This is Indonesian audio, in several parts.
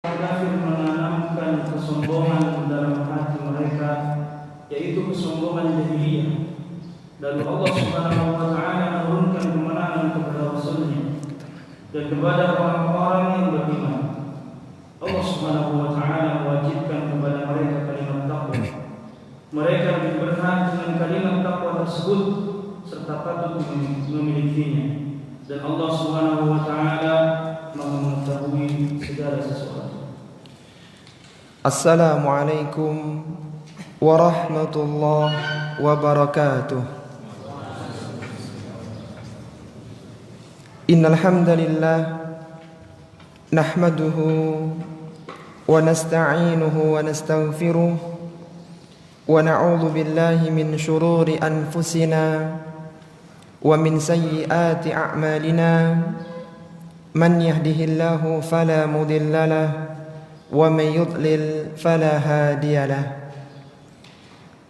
kafir menanamkan kesombongan dalam hati mereka, yaitu kesombongan jahiliyah. Dan Allah Subhanahu wa taala menurunkan kemenangan kepada Rasul-Nya dan kepada orang-orang yang beriman. Allah Subhanahu wa taala mewajibkan kepada mereka kalimat taqwa. Mereka lebih berhak dengan kalimat taqwa tersebut serta patut memilikinya. Dan Allah Subhanahu wa taala mengetahui segala sesuatu. Assalamualaikum warahmatullahi wabarakatuh. Innal hamdalillah nahmaduhu wa nasta'inuhu wa nastaghfiruh wa na'udzu billahi min shururi anfusina wa min sayyiati a'malina. Man yahdihillahu fala mudilla lahu wa man yudlil fala hadiya lahu.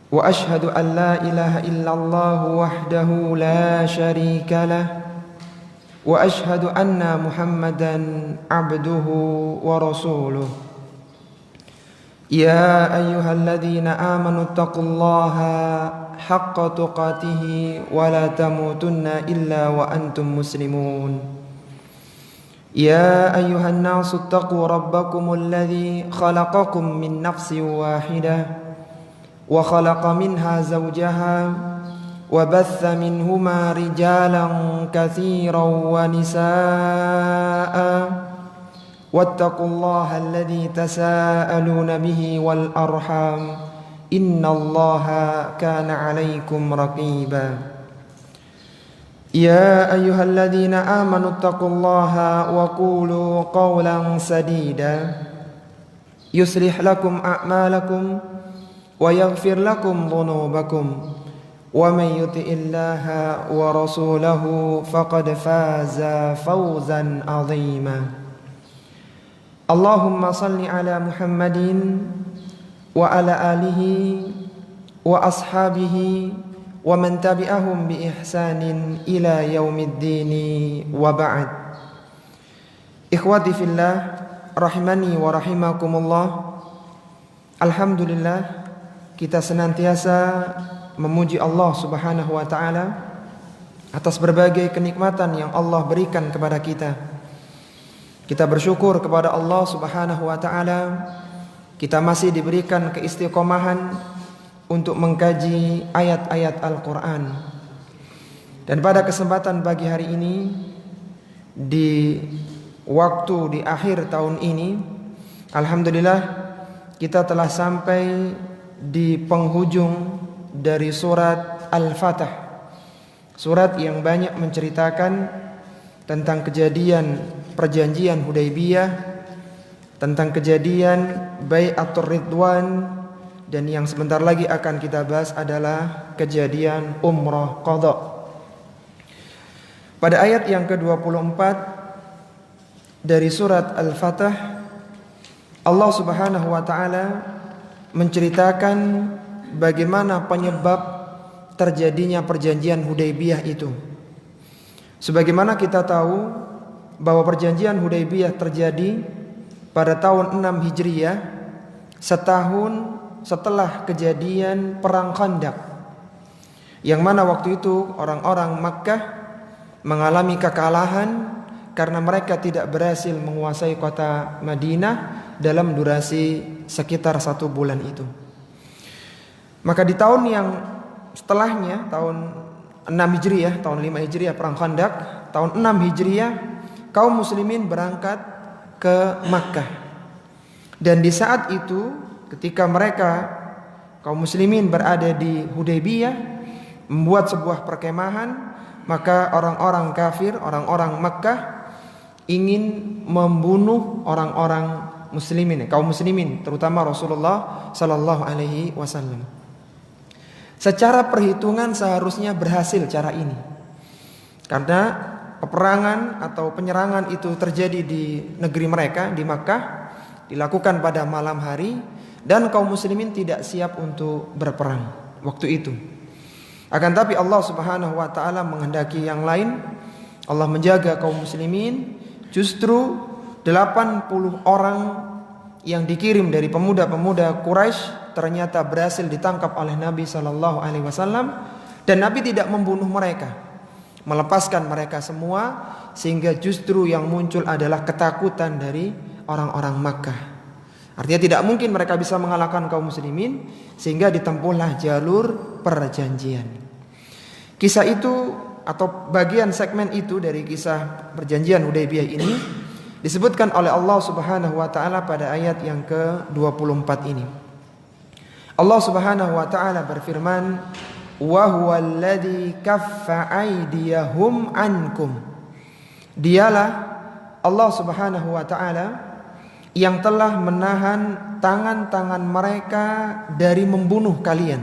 Wa ashhadu an la ilaha illallah wahdahu la syarika lahu wa ashhadu anna Muhammadan abduhu wa rasuluh. Ya ayyuhalladzina amanu taqullaha haqqa tuqatih wa la tamutunna illa wa antum muslimun. يا أيها الناس اتقوا ربكم الذي خلقكم من نفس واحدة وخلق منها زوجها وبث منهما رجالا كثيرا ونساء واتقوا الله الذي تساءلون به والأرحام إن الله كان عليكم رقيبا. يا أيها الذين آمنوا اتقوا الله وقولوا قولا سديدا يصلح لكم أعمالكم ويغفر لكم ذنوبكم ومن يطع الله ورسوله فقد فاز فوزا عظيما. اللهم صل على محمد وعلى آله وأصحابه wa man tabi'ahum bi ihsanin ila yaumiddin wa ba'd. Ikhwati fillah rahimani wa rahimakumullah. Alhamdulillah, kita senantiasa memuji Allah Subhanahu wa taala atas berbagai kenikmatan yang Allah berikan kepada kita. Kita bersyukur kepada Allah Subhanahu wa taala, kita masih diberikan keistiqomahan untuk mengkaji ayat-ayat Al-Quran. Dan pada kesempatan pagi hari ini, di waktu di akhir tahun ini, alhamdulillah kita telah sampai di penghujung dari surat Al-Fatah. Surat yang banyak menceritakan tentang kejadian perjanjian Hudaybiyah, tentang kejadian Bai'atur Ridwan, dan yang sebentar lagi akan kita bahas adalah kejadian Umrah Qadha. Pada ayat yang ke-24 dari surat Al-Fatah, Allah Subhanahu wa taala menceritakan bagaimana penyebab terjadinya perjanjian Hudaybiyah itu. Sebagaimana kita tahu bahwa perjanjian Hudaybiyah terjadi pada tahun 6 Hijriah, setahun setelah kejadian perang Khandaq, yang mana waktu itu orang-orang Makkah mengalami kekalahan karena mereka tidak berhasil menguasai kota Madinah dalam durasi sekitar 1 bulan itu. Maka di tahun yang setelahnya, tahun 6 Hijriah, tahun 5 Hijriah perang Khandaq, tahun 6 Hijriah kaum muslimin berangkat ke Makkah. Dan di saat itu, ketika mereka kaum muslimin berada di Hudaybiyah membuat sebuah perkemahan, maka orang-orang kafir, orang-orang Makkah ingin membunuh orang-orang muslimin, kaum muslimin, terutama Rasulullah sallallahu alaihi wasallam. Secara perhitungan seharusnya berhasil cara ini, karena peperangan atau penyerangan itu terjadi di negeri mereka, di Makkah, dilakukan pada malam hari, dan kaum muslimin tidak siap untuk berperang waktu itu. Akan tapi Allah Subhanahu wa taala menghendaki yang lain. Allah menjaga kaum muslimin. Justru 80 orang yang dikirim dari pemuda-pemuda Quraisy ternyata berhasil ditangkap oleh Nabi Shallallahu Alaihi Wasallam, dan Nabi tidak membunuh mereka, melepaskan mereka semua, sehingga justru yang muncul adalah ketakutan dari orang-orang Makkah. Artinya tidak mungkin mereka bisa mengalahkan kaum muslimin, sehingga ditempuhlah jalur perjanjian. Kisah itu atau bagian segmen itu dari kisah perjanjian Hudaybiyah ini disebutkan oleh Allah Subhanahu wa taala pada ayat yang ke-24 ini. Allah Subhanahu wa taala berfirman, "Wa huwallazi kaffa aydiyahum ankum." Dialah Allah Subhanahu wa taala yang telah menahan tangan-tangan mereka dari membunuh kalian,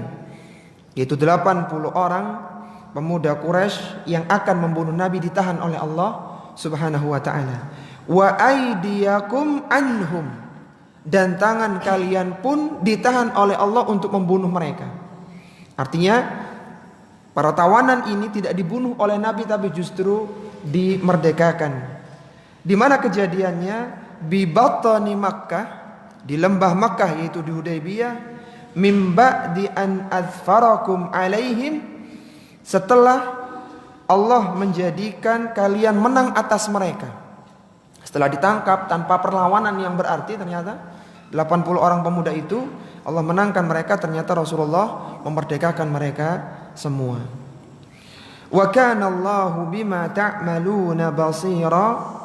yaitu 80 orang pemuda Quraisy yang akan membunuh Nabi ditahan oleh Allah Subhanahu wa taala. Wa aydiyakum anhum, dan tangan kalian pun ditahan oleh Allah untuk membunuh mereka. Artinya para tawanan ini tidak dibunuh oleh Nabi, tapi justru dimerdekakan. Di mana kejadiannya? Bi batni Makkah, di lembah Makkah, yaitu di Hudaybiyah. Mim ba'di an azfarakum alaihim, setelah Allah menjadikan kalian menang atas mereka. Setelah ditangkap tanpa perlawanan yang berarti, ternyata 80 orang pemuda itu Allah menangkan mereka, ternyata Rasulullah memerdekakan mereka semua. Wa kana Allahu bima ta'maluna basira,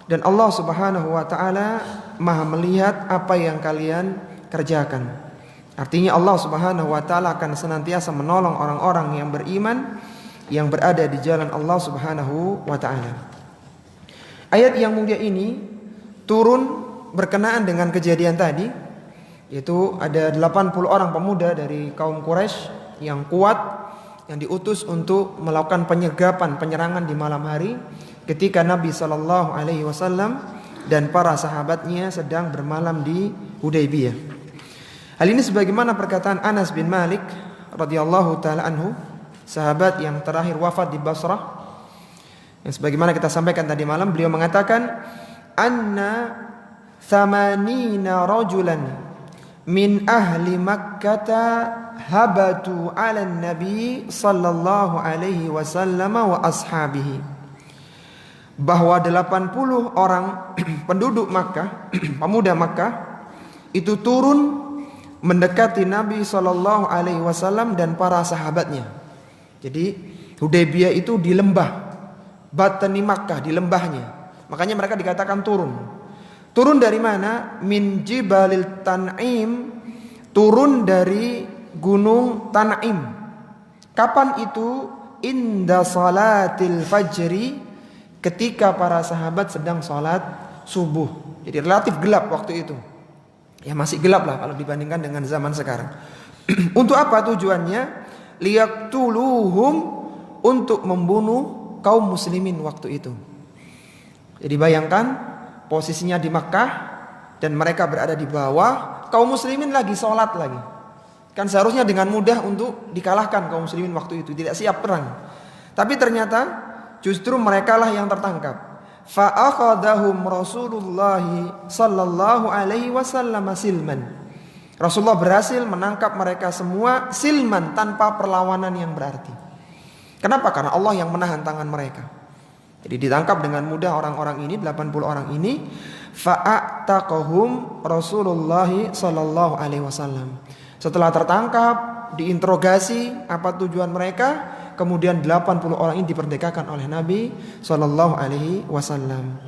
dan Allah Subhanahu wa taala Maha melihat apa yang kalian kerjakan. Artinya Allah Subhanahu wa taala akan senantiasa menolong orang-orang yang beriman yang berada di jalan Allah Subhanahu wa taala. Ayat yang mulia ini turun berkenaan dengan kejadian tadi, yaitu ada 80 orang pemuda dari kaum Quraisy yang kuat, yang diutus untuk melakukan penyerangan di malam hari ketika Nabi Shallallahu Alaihi Wasallam dan para sahabatnya sedang bermalam di Hudaybiyah. Hal ini sebagaimana perkataan Anas bin Malik radhiyallahu taala anhu, sahabat yang terakhir wafat di Basrah. Yang sebagaimana kita sampaikan tadi malam, beliau mengatakan, "Anna thamanina rajulan min ahli Makkah habatu 'ala Nabi sallallahu alaihi wasallam wa ashabihi." Bahwa 80 orang penduduk Makkah, pemuda Makkah, itu turun mendekati Nabi sallallahu alaihi wasallam dan para sahabatnya. Jadi Hudaybiyah itu di lembah Batni Makkah, di lembahnya. Makanya mereka dikatakan turun. Turun dari mana? Min Jibalil Tan'im, turun dari gunung Tan'im. Kapan itu? Inda salatil fajri, ketika para sahabat sedang salat subuh. Jadi relatif gelap waktu itu. Ya masih gelap lah kalau dibandingkan dengan zaman sekarang. Untuk apa tujuannya? Liyaqtuluhum, untuk membunuh kaum muslimin waktu itu. Jadi bayangkan posisinya di Makkah dan mereka berada di bawah, kaum muslimin lagi sholat lagi. Kan seharusnya dengan mudah untuk dikalahkan kaum muslimin waktu itu, tidak siap perang. Tapi ternyata justru mereka lah yang tertangkap. Fa akhadahum Rasulullah sallallahu alaihi wasallam silman. Rasulullah berhasil menangkap mereka semua silman, tanpa perlawanan yang berarti. Kenapa? Karena Allah yang menahan tangan mereka. Jadi ditangkap dengan mudah orang-orang ini, 80 orang ini. Fa'ataqahum Rasulullah sallallahu alaihi wasallam. Setelah tertangkap, diinterogasi apa tujuan mereka, kemudian 80 orang ini diperdekakan oleh Nabi sallallahu alaihi wasallam.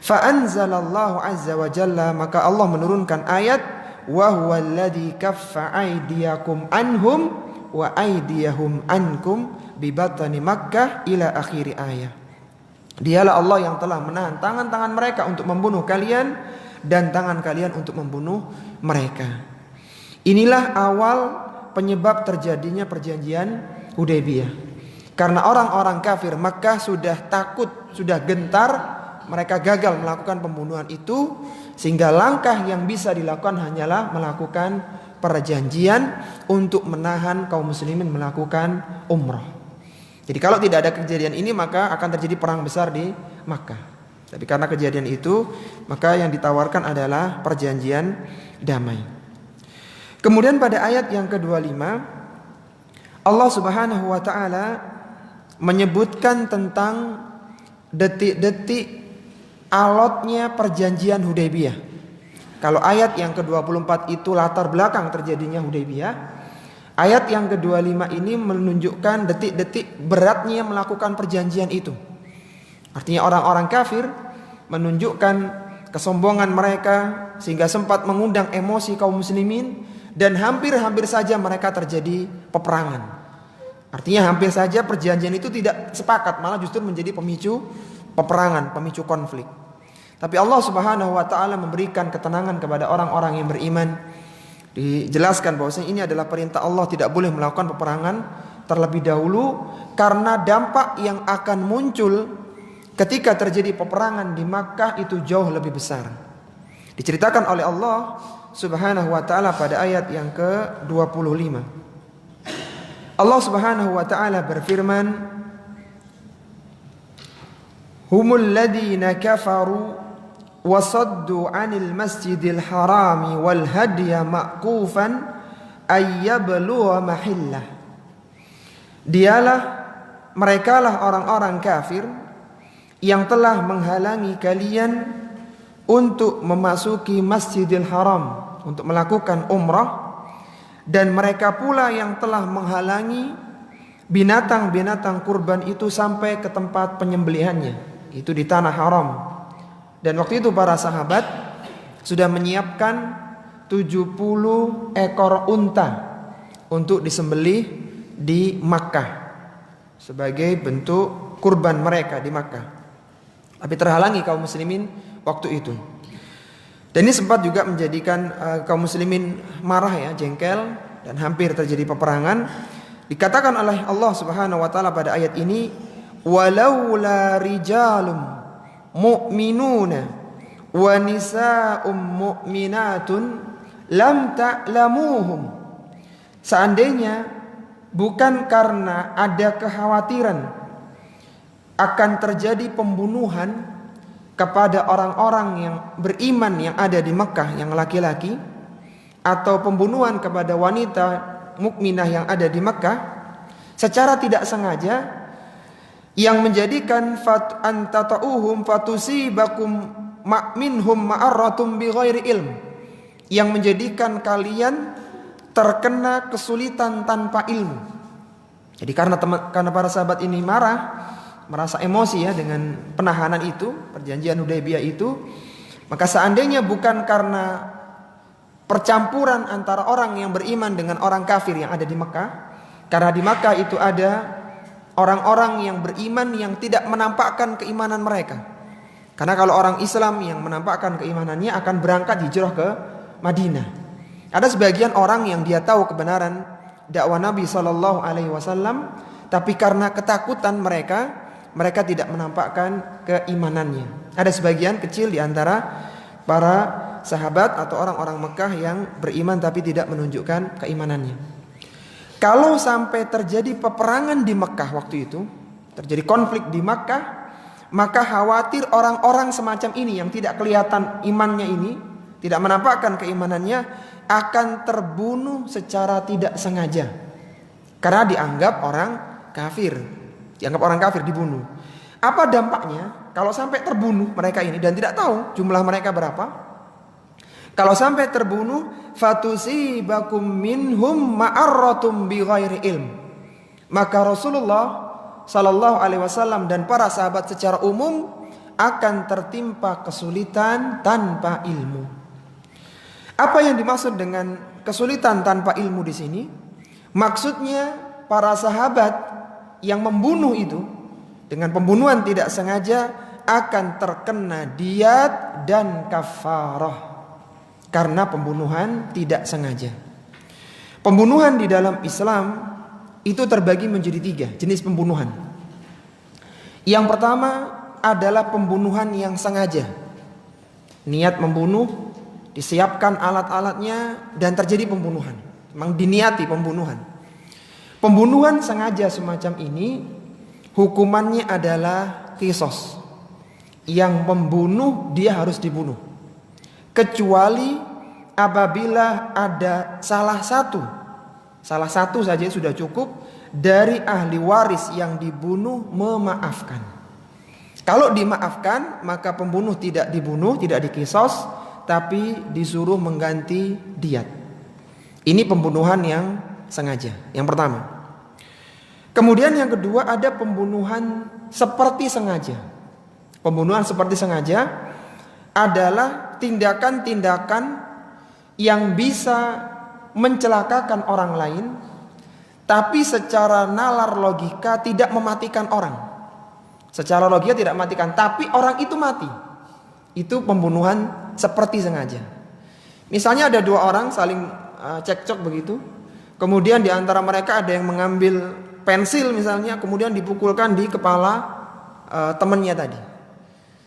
Fa anzalallahu azza wa jalla, maka Allah menurunkan ayat, wa huwallazi kaffa aydiyakum anhum wa aydiyahum ankum bi batni Makkah ila akhir ayat. Dialah Allah yang telah menahan tangan-tangan mereka untuk membunuh kalian dan tangan kalian untuk membunuh mereka. Inilah awal penyebab terjadinya perjanjian Hudaybiyah. Karena orang-orang kafir Makkah sudah takut, sudah gentar, mereka gagal melakukan pembunuhan itu, sehingga langkah yang bisa dilakukan hanyalah melakukan perjanjian untuk menahan kaum muslimin melakukan umrah. Jadi kalau tidak ada kejadian ini, maka akan terjadi perang besar di Makkah. Tapi karena kejadian itu, maka yang ditawarkan adalah perjanjian damai. Kemudian pada ayat yang ke-25, Allah Subhanahu wa taala menyebutkan tentang detik-detik alotnya perjanjian Hudaybiyah. Kalau ayat yang ke-24 itu latar belakang terjadinya Hudaybiyah, ayat yang ke-25 ini menunjukkan detik-detik beratnya melakukan perjanjian itu. Artinya orang-orang kafir menunjukkan kesombongan mereka sehingga sempat mengundang emosi kaum muslimin, dan hampir-hampir saja mereka terjadi peperangan. Artinya hampir saja perjanjian itu tidak sepakat, malah justru menjadi pemicu peperangan, pemicu konflik. Tapi Allah Subhanahu wa taala memberikan ketenangan kepada orang-orang yang beriman. Dijelaskan bahwasanya ini adalah perintah Allah, tidak boleh melakukan peperangan terlebih dahulu karena dampak yang akan muncul ketika terjadi peperangan di Makkah itu jauh lebih besar. Diceritakan oleh Allah Subhanahu wa taala pada ayat yang ke-25. Allah Subhanahu wa taala berfirman, humul ladzina kafaru wa saddu 'anil masjidil harami wal hadya ma'kufan ay yablugha mahillah. Dialah, merekalah orang-orang kafir yang telah menghalangi kalian untuk memasuki Masjidil Haram untuk melakukan umrah, dan mereka pula yang telah menghalangi binatang-binatang kurban itu sampai ke tempat penyembelihannya, itu di tanah haram. Dan waktu itu para sahabat sudah menyiapkan 70 ekor unta untuk disembelih di Makkah sebagai bentuk kurban mereka di Makkah. Tapi terhalangi kaum muslimin waktu itu. Dan ini sempat juga menjadikan kaum muslimin marah ya, jengkel, dan hampir terjadi peperangan. Dikatakan oleh Allah Subhanahu wa taala pada ayat ini, walaula rijalum mu'minuna wa nisa'um mu'minatun lam ta'lamuhum. Seandainya bukan karena ada kekhawatiran akan terjadi pembunuhan kepada orang-orang yang beriman yang ada di Mekah yang laki-laki, atau pembunuhan kepada wanita mukminah yang ada di Mekah secara tidak sengaja, yang menjadikan antata'uhum fatusibakum minhum ma'arratum bighairi ilm, yang menjadikan kalian terkena kesulitan tanpa ilmu. Jadi karena para sahabat ini merasa emosi ya dengan penahanan itu, perjanjian Hudaybiyah itu, maka seandainya bukan karena percampuran antara orang yang beriman dengan orang kafir yang ada di Mekah, karena di Mekah itu ada orang-orang yang beriman yang tidak menampakkan keimanan mereka. Karena kalau orang Islam yang menampakkan keimanannya akan berangkat hijrah ke Madinah. Ada sebagian orang yang dia tahu kebenaran dakwah Nabi SAW, tapi karena ketakutan mereka tidak menampakkan keimanannya. Ada sebagian kecil di antara para sahabat atau orang-orang Mekah yang beriman tapi tidak menunjukkan keimanannya. Kalau sampai terjadi peperangan di Mekah waktu itu, terjadi konflik di Mekah, maka khawatir orang-orang semacam ini yang tidak kelihatan imannya ini, tidak menampakkan keimanannya, akan terbunuh secara tidak sengaja. Karena dianggap orang kafir. Dianggap orang kafir, dibunuh. Apa dampaknya kalau sampai terbunuh mereka ini dan tidak tahu jumlah mereka berapa? Kalau sampai terbunuh, fatusibakum minhum ma'arratum bighairi ilm. Maka Rasulullah sallallahu alaihi wasallam dan para sahabat secara umum akan tertimpa kesulitan tanpa ilmu. Apa yang dimaksud dengan kesulitan tanpa ilmu di sini? Maksudnya para sahabat yang membunuh itu dengan pembunuhan tidak sengaja akan terkena diyat dan kafarah karena pembunuhan tidak sengaja. Pembunuhan di dalam Islam itu terbagi menjadi 3 jenis pembunuhan. Yang pertama adalah pembunuhan yang sengaja. Niat membunuh, disiapkan alat-alatnya dan terjadi pembunuhan. Memang diniati pembunuhan. Pembunuhan sengaja semacam ini hukumannya adalah qisas. yang membunuh dia harus dibunuh, kecuali apabila ada salah satu saja sudah cukup dari ahli waris yang dibunuh memaafkan. Kalau dimaafkan, maka pembunuh tidak dibunuh, tidak dikisos, tapi disuruh mengganti diat. Ini pembunuhan yang sengaja, yang pertama. Kemudian yang kedua, ada pembunuhan seperti sengaja. Pembunuhan seperti sengaja adalah tindakan-tindakan yang bisa mencelakakan orang lain, tapi secara nalar logika tidak mematikan orang. Secara logika tidak mematikan, tapi orang itu mati. Itu pembunuhan seperti sengaja. Misalnya ada dua orang saling cekcok begitu, kemudian di antara mereka ada yang mengambil pensil misalnya, kemudian dipukulkan di kepala temannya tadi.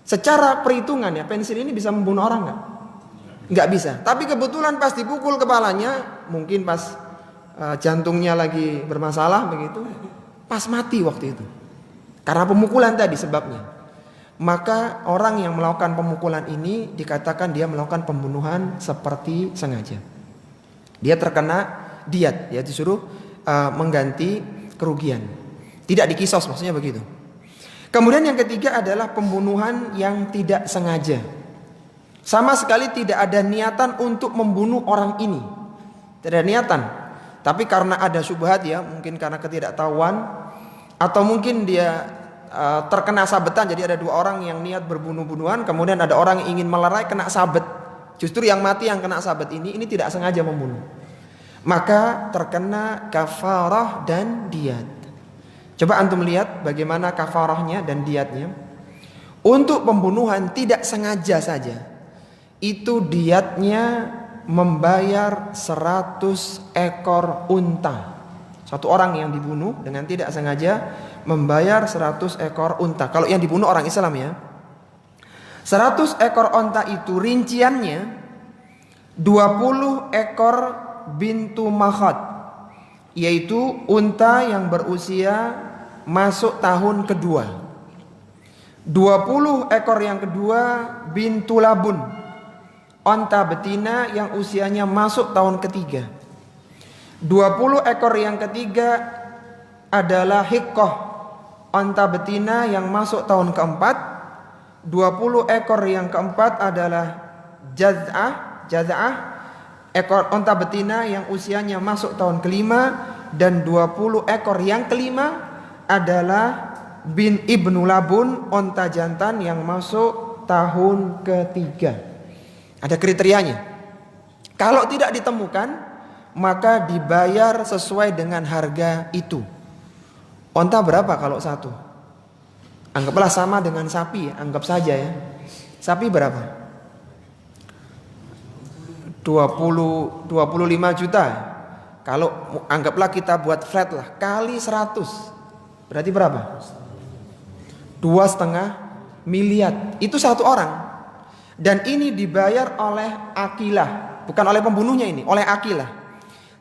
Secara perhitungan ya, pensil ini bisa membunuh orang nggak? Nggak bisa. Tapi kebetulan pas dipukul kepalanya, mungkin pas jantungnya lagi bermasalah begitu, pas mati waktu itu. Karena pemukulan tadi sebabnya. Maka orang yang melakukan pemukulan ini dikatakan dia melakukan pembunuhan seperti sengaja. Dia terkena diat, dia disuruh mengganti kerugian. Tidak dikisos, maksudnya begitu. Kemudian yang ketiga adalah pembunuhan yang tidak sengaja. Sama sekali tidak ada niatan untuk membunuh orang ini. Tidak ada niatan. Tapi karena ada syubhat ya, mungkin karena ketidaktahuan, atau mungkin dia terkena sabetan. Jadi ada dua orang yang niat berbunuh-bunuhan, kemudian ada orang yang ingin melerai kena sabet. Justru yang mati yang kena sabet ini tidak sengaja membunuh. Maka terkena kafarah dan diat. Coba antum lihat bagaimana kafarahnya dan diatnya. Untuk pembunuhan tidak sengaja saja, itu diatnya membayar 100 ekor unta. Satu orang yang dibunuh dengan tidak sengaja membayar 100 ekor unta. Kalau yang dibunuh orang Islam ya. 100 ekor unta itu rinciannya 20 ekor bintu makhad, yaitu unta yang berusia masuk tahun kedua. 20 ekor yang kedua bintu labun, unta betina yang usianya masuk tahun ketiga. 20 ekor yang ketiga adalah hiqqah, unta betina yang masuk tahun keempat. 20 ekor yang keempat adalah jaz'ah, ekor unta betina yang usianya masuk tahun kelima. Dan 20 ekor yang kelima adalah ibnu labun, unta jantan yang masuk tahun ketiga. Ada kriterianya. Kalau tidak ditemukan, maka dibayar sesuai dengan harga itu. Unta berapa kalau satu? Anggaplah sama dengan sapi, anggap saja ya. Sapi berapa? 25 juta. Kalau anggaplah kita buat flat lah, kali 100, berarti berapa? 2,5 miliar. Itu satu orang. Dan ini dibayar oleh akilah, bukan oleh pembunuhnya ini, oleh akilah.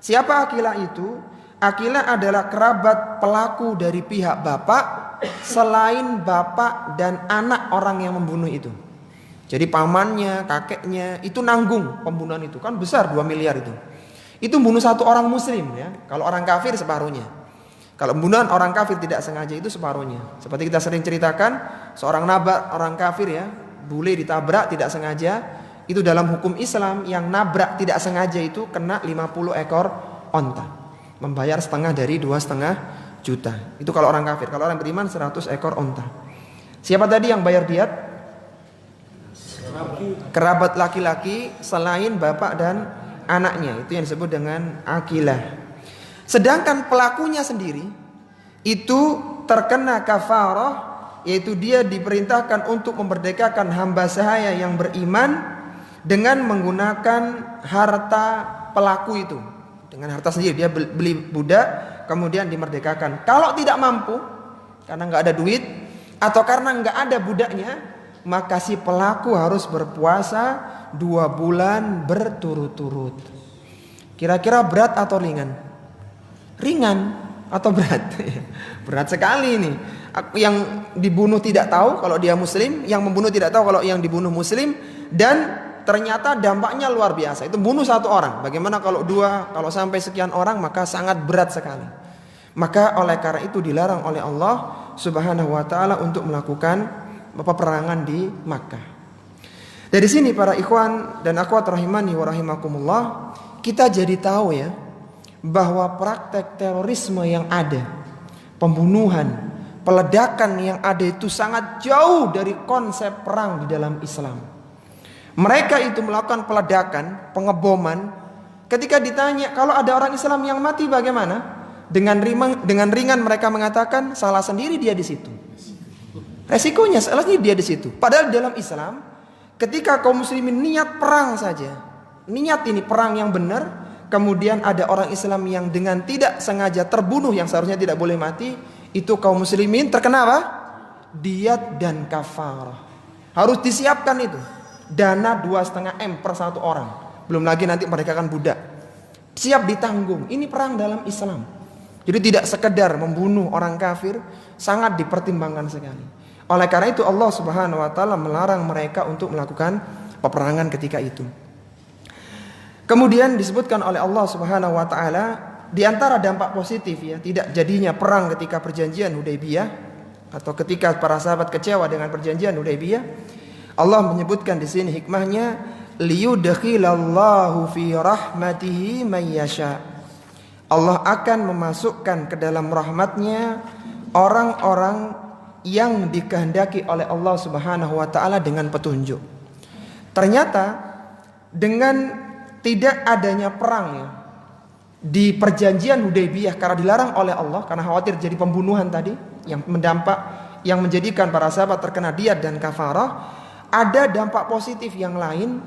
Siapa akilah itu? Akilah adalah kerabat pelaku dari pihak bapak selain bapak dan anak orang yang membunuh itu. Jadi pamannya, kakeknya itu nanggung pembunuhan itu. Kan besar 2 miliar itu. Itu bunuh satu orang muslim ya. Kalau orang kafir separuhnya. Kalau pembunuhan orang kafir tidak sengaja itu separuhnya. Seperti kita sering ceritakan, seorang nabrak orang kafir ya, bule ditabrak tidak sengaja. Itu dalam hukum Islam yang nabrak tidak sengaja itu kena 50 ekor onta. Membayar setengah dari 2,5 juta. Itu kalau orang kafir. Kalau orang beriman 100 ekor onta. Siapa tadi yang bayar diat? Kerabat laki-laki selain bapak dan anaknya. Itu yang disebut dengan akilah. Sedangkan pelakunya sendiri itu terkena kafarah, yaitu dia diperintahkan untuk memerdekakan hamba sahaya yang beriman dengan menggunakan harta pelaku itu. Dengan harta sendiri dia beli budak kemudian dimerdekakan. Kalau tidak mampu karena nggak ada duit atau karena nggak ada budaknya, maka si pelaku harus berpuasa 2 bulan berturut-turut. Kira-kira berat atau ringan? Ringan. atau berat? Berat sekali ini. Yang dibunuh tidak tahu kalau dia muslim, yang membunuh tidak tahu kalau yang dibunuh muslim, dan ternyata dampaknya luar biasa. Itu bunuh satu orang. Bagaimana kalau dua, kalau sampai sekian orang, maka sangat berat sekali. Maka oleh karena itu dilarang oleh Allah Subhanahu wa taala untuk melakukan peperangan di Makkah. Dari sini para ikhwan dan akhwat rahimani wa rahimakumullah, kita jadi tahu ya bahwa praktek terorisme yang ada, pembunuhan, peledakan yang ada itu sangat jauh dari konsep perang di dalam Islam. Mereka itu melakukan peledakan, pengeboman. Ketika ditanya kalau ada orang Islam yang mati bagaimana? Dengan ringan mereka mengatakan salah sendiri dia di situ. Resikonya salahnya dia di situ. Padahal dalam Islam, ketika kaum muslimin niat perang saja, niat ini perang yang benar, kemudian ada orang Islam yang dengan tidak sengaja terbunuh yang seharusnya tidak boleh mati, itu kaum muslimin terkena apa? Diyat dan kafarah. Harus disiapkan itu. Dana 2,5 M per satu orang. Belum lagi nanti mereka akan budak. Siap ditanggung. Ini perang dalam Islam. Jadi tidak sekedar membunuh orang kafir, sangat dipertimbangkan sekali. Oleh karena itu Allah Subhanahu wa taala melarang mereka untuk melakukan peperangan ketika itu. Kemudian disebutkan oleh Allah Subhanahu wa taala di antara dampak positif ya, tidak jadinya perang ketika perjanjian Hudaybiyah atau ketika para sahabat kecewa dengan perjanjian Hudaybiyah, Allah menyebutkan di sini hikmahnya, liyudkhilallahu fi rahmatihi may yasha. Allah akan memasukkan ke dalam rahmatnya orang-orang yang dikehendaki oleh Allah Subhanahu wa taala dengan petunjuk. Ternyata dengan tidak adanya perang ya, di perjanjian Hudaybiyah karena dilarang oleh Allah karena khawatir jadi pembunuhan tadi yang yang menjadikan para sahabat terkena diyat dan kafarah, ada dampak positif yang lain.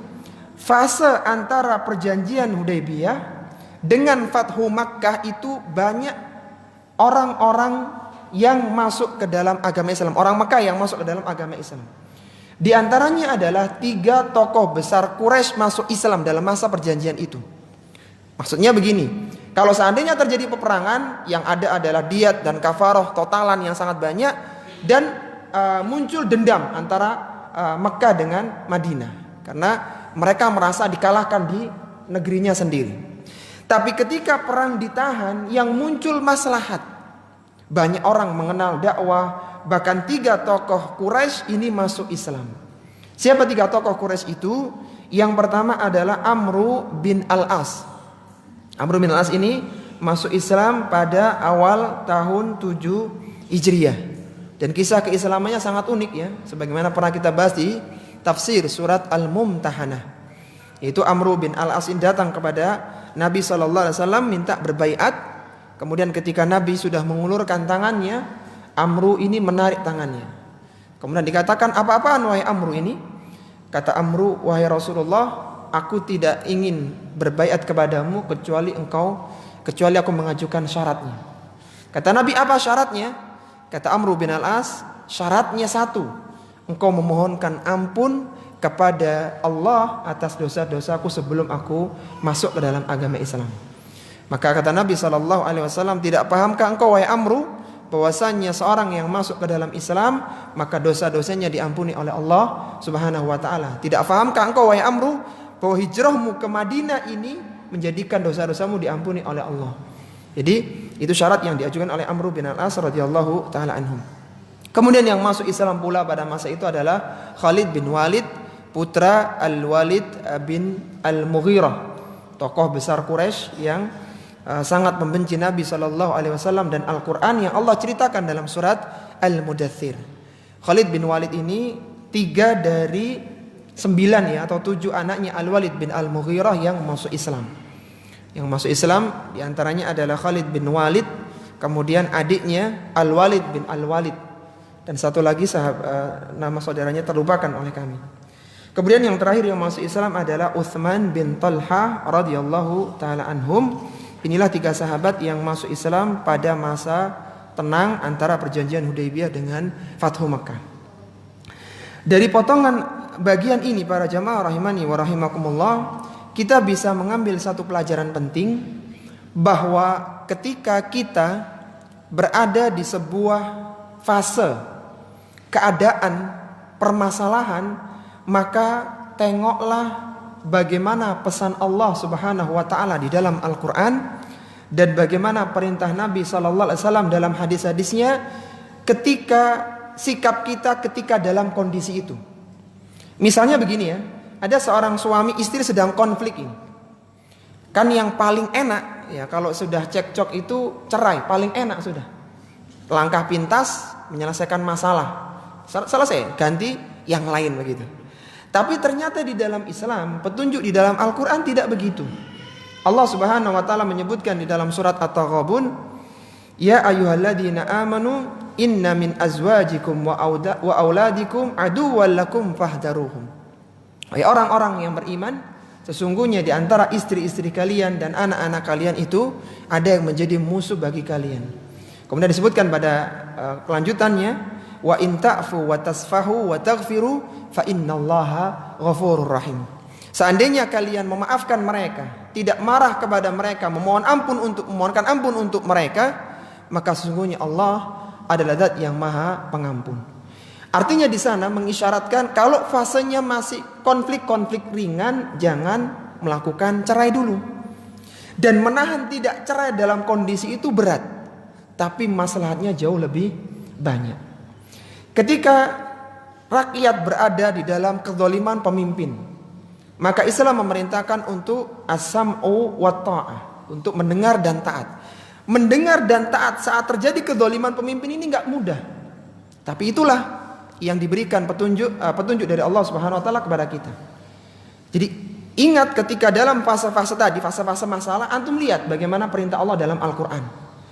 Fase antara perjanjian Hudaybiyah dengan Fathu Makkah itu banyak orang-orang yang masuk ke dalam agama Islam, orang Makkah yang masuk ke dalam agama Islam. Di antaranya adalah 3 tokoh besar Quraisy masuk Islam dalam masa perjanjian itu. Maksudnya begini, kalau seandainya terjadi peperangan, yang ada adalah diyat dan kafarah totalan yang sangat banyak, dan muncul dendam antara Makkah dengan Madinah karena mereka merasa dikalahkan di negerinya sendiri. Tapi ketika perang ditahan, yang muncul maslahat. Banyak orang mengenal dakwah, bahkan 3 tokoh Quraisy ini masuk Islam. Siapa 3 tokoh Quraisy itu? Yang pertama adalah Amru bin Al-As. Amru bin Al-As ini masuk Islam pada awal tahun 7 Hijriah. Dan kisah keislamannya sangat unik ya, sebagaimana pernah kita bahas di tafsir surat Al-Mumtahanah. Itu Amru bin Al-As datang kepada Nabi SAW minta berbaiat. Kemudian ketika Nabi sudah mengulurkan tangannya, Amru ini menarik tangannya. Kemudian dikatakan, apa-apaan wahai Amru ini? Kata Amru, wahai Rasulullah, aku tidak ingin berbaiat kepadamu kecuali aku mengajukan syaratnya. Kata Nabi, apa syaratnya? Kata Amru bin Al-As, syaratnya 1, engkau memohonkan ampun kepada Allah atas dosa-dosaku sebelum aku masuk ke dalam agama Islam. Maka kata Nabi SAW, tidak pahamkah engkau wahai Amru bahwasanya seorang yang masuk ke dalam Islam maka dosa-dosanya diampuni oleh Allah Subhanahu wa taala? Tidak pahamkah engkau wahai Amru bahwa hijrahmu ke Madinah ini menjadikan dosa-dosamu diampuni oleh Allah? Jadi itu syarat yang diajukan oleh Amru bin Al-As radhiyallahu taala anhum. Kemudian yang masuk Islam pula pada masa itu adalah Khalid bin Walid, putra Al-Walid bin Al-Mughirah, tokoh besar Quraisy yang sangat membenci Nabi SAW dan Al-Quran yang Allah ceritakan dalam surat Al-Mudaththir. Khalid bin Walid ini 3 dari 9 ya atau 7 anaknya Al-Walid bin Al-Mughirah yang masuk Islam. Yang masuk Islam diantaranya adalah Khalid bin Walid, kemudian adiknya Al-Walid bin Al-Walid, dan satu lagi nama saudaranya terlupakan oleh kami. Kemudian yang terakhir yang masuk Islam adalah Utsman bin Talha radhiyallahu taala anhum. Inilah 3 sahabat yang masuk Islam pada masa tenang antara perjanjian Hudaybiyah dengan Fathu Makkah. Dari potongan bagian ini para jamaah rahimani wa rahimakumullah, kita bisa mengambil satu pelajaran penting bahwa ketika kita berada di sebuah fase keadaan permasalahan, maka tengoklah bagaimana pesan Allah Subhanahu wa taala di dalam Al-Qur'an dan bagaimana perintah Nabi sallallahu alaihi wasallam dalam hadis-hadisnya ketika sikap kita ketika dalam kondisi itu. Misalnya begini ya, ada seorang suami istri sedang konflik ini. Kan yang paling enak ya kalau sudah cekcok itu cerai, paling enak sudah. Langkah pintas menyelesaikan masalah. Selesai, ganti yang lain begitu. Tapi ternyata di dalam Islam, petunjuk di dalam Al-Qur'an tidak begitu. Allah Subhanahu wa taala menyebutkan di dalam surat At-Taghabun, ya ayyuhalladzina amanu inna min azwajikum wa auladikum aduwwan lakum fahdharuhum. Hai orang-orang yang beriman, sesungguhnya di antara istri-istri kalian dan anak-anak kalian itu ada yang menjadi musuh bagi kalian. Kemudian disebutkan pada kelanjutannya, wa in ta'fu wa tasfahu wa taghfiru fa innallaha ghafurur rahim. Seandainya kalian memaafkan mereka, tidak marah kepada mereka, memohonkan ampun untuk mereka, maka sesungguhnya Allah adalah Zat yang Maha Pengampun. Artinya di sana mengisyaratkan kalau fasenya masih konflik-konflik ringan, jangan melakukan cerai dulu. Dan menahan tidak cerai dalam kondisi itu berat, tapi maslahatnya jauh lebih banyak. Ketika rakyat berada di dalam kezaliman pemimpin, maka Islam memerintahkan untuk as-sam'u wa ta'ah, untuk mendengar dan taat. Mendengar dan taat saat terjadi kezaliman pemimpin ini enggak mudah. Tapi itulah yang diberikan petunjuk dari Allah Subhanahu wa taala kepada kita. Jadi ingat ketika dalam fase-fase tadi, fase-fase masalah, antum lihat bagaimana perintah Allah dalam Al-Qur'an.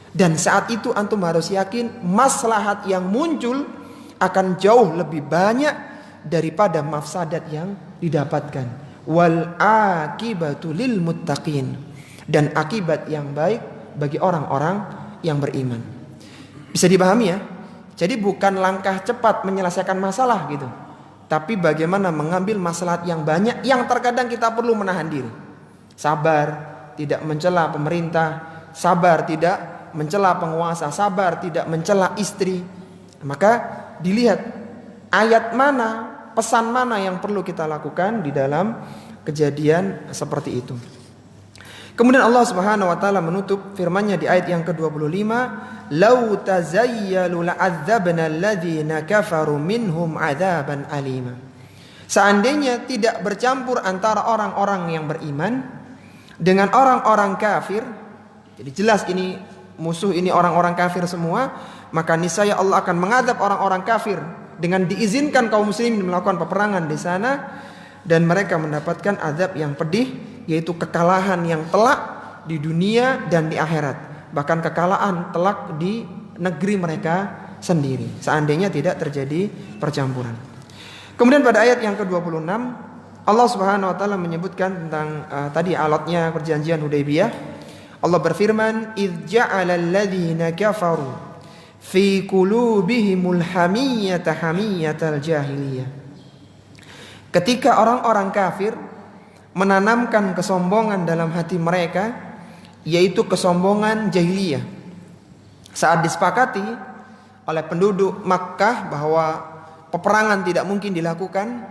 Dan saat itu antum harus yakin maslahat yang muncul akan jauh lebih banyak daripada mafsadat yang didapatkan. Wal akibatu lil muttaqin, dan akibat yang baik bagi orang-orang yang beriman. Bisa dipahami ya? Jadi bukan langkah cepat menyelesaikan masalah gitu, tapi bagaimana mengambil maslahat yang banyak yang terkadang kita perlu menahan diri. Sabar, tidak mencela pemerintah, sabar tidak mencela penguasa, sabar tidak mencela istri. Maka dilihat ayat mana, pesan mana yang perlu kita lakukan di dalam kejadian seperti itu. Kemudian Allah Subhanahu wa taala menutup firman-Nya di ayat yang ke-25, "Lau tazayyalu la'adzabna alladziina kafaru minhum 'adzaban alima." Seandainya tidak bercampur antara orang-orang yang beriman dengan orang-orang kafir, jadi jelas ini musuh ini orang-orang kafir semua, maka niscaya Allah akan mengadab orang-orang kafir dengan diizinkan kaum muslimin melakukan peperangan di sana, dan mereka mendapatkan azab yang pedih, yaitu kekalahan yang telak di dunia dan di akhirat. Bahkan kekalahan telak di negeri mereka sendiri seandainya tidak terjadi percampuran. Kemudian pada ayat yang ke-26 Allah Subhanahu wa taala menyebutkan tentang tadi alatnya perjanjian Hudaybiyah. Allah berfirman, "Idz ja'ala alladziina kafaru fi qulubihimul hamiyyata hamiyyatal jahiliyah." Ketika orang-orang kafir menanamkan kesombongan dalam hati mereka, yaitu kesombongan jahiliyah. Saat disepakati oleh penduduk Makkah bahwa peperangan tidak mungkin dilakukan,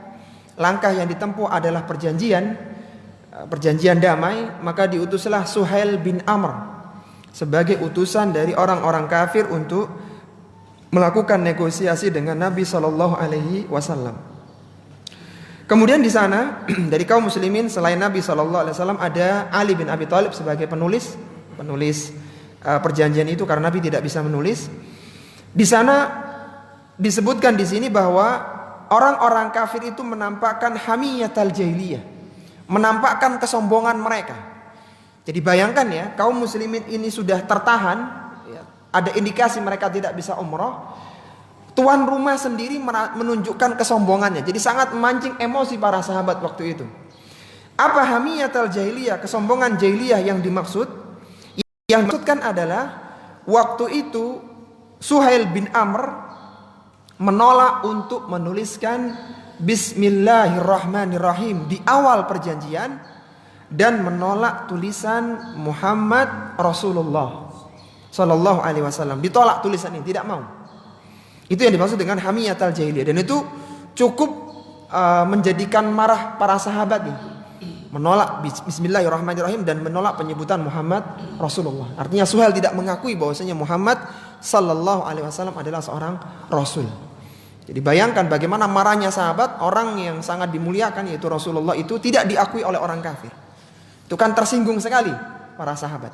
langkah yang ditempuh adalah perjanjian damai, maka diutuslah Suhail bin Amr sebagai utusan dari orang-orang kafir untuk melakukan negosiasi dengan Nabi Shallallahu Alaihi Wasallam. Kemudian di sana dari kaum muslimin selain Nabi Shallallahu Alaihi Wasallam ada Ali bin Abi Thalib sebagai penulis perjanjian itu karena Nabi tidak bisa menulis. Di sana disebutkan di sini bahwa orang-orang kafir itu menampakkan hamiyatal jahiliyah, menampakkan kesombongan mereka. Jadi bayangkan ya, kaum muslimin ini sudah tertahan, ya, ada indikasi mereka tidak bisa umroh. Tuan rumah sendiri menunjukkan kesombongannya. Jadi sangat memancing emosi para sahabat waktu itu. Apa hamiyatul jahiliyah, kesombongan jahiliyah yang dimaksud? Yang dimaksudkan adalah waktu itu Suhail bin Amr menolak untuk menuliskan Bismillahirrahmanirrahim di awal perjanjian dan menolak tulisan Muhammad Rasulullah Sallallahu alaihi wasallam. Ditolak tulisan ini, tidak mau. Itu yang dimaksud dengan hamiyatul jahiliyah, dan itu cukup menjadikan marah para sahabat nih. Menolak bismillahirrahmanirrahim dan menolak penyebutan Muhammad Rasulullah. Artinya Suhail tidak mengakui bahwasanya Muhammad sallallahu alaihi wasallam adalah seorang rasul. Jadi bayangkan bagaimana marahnya sahabat, orang yang sangat dimuliakan yaitu Rasulullah itu tidak diakui oleh orang kafir. Itu kan tersinggung sekali para sahabat.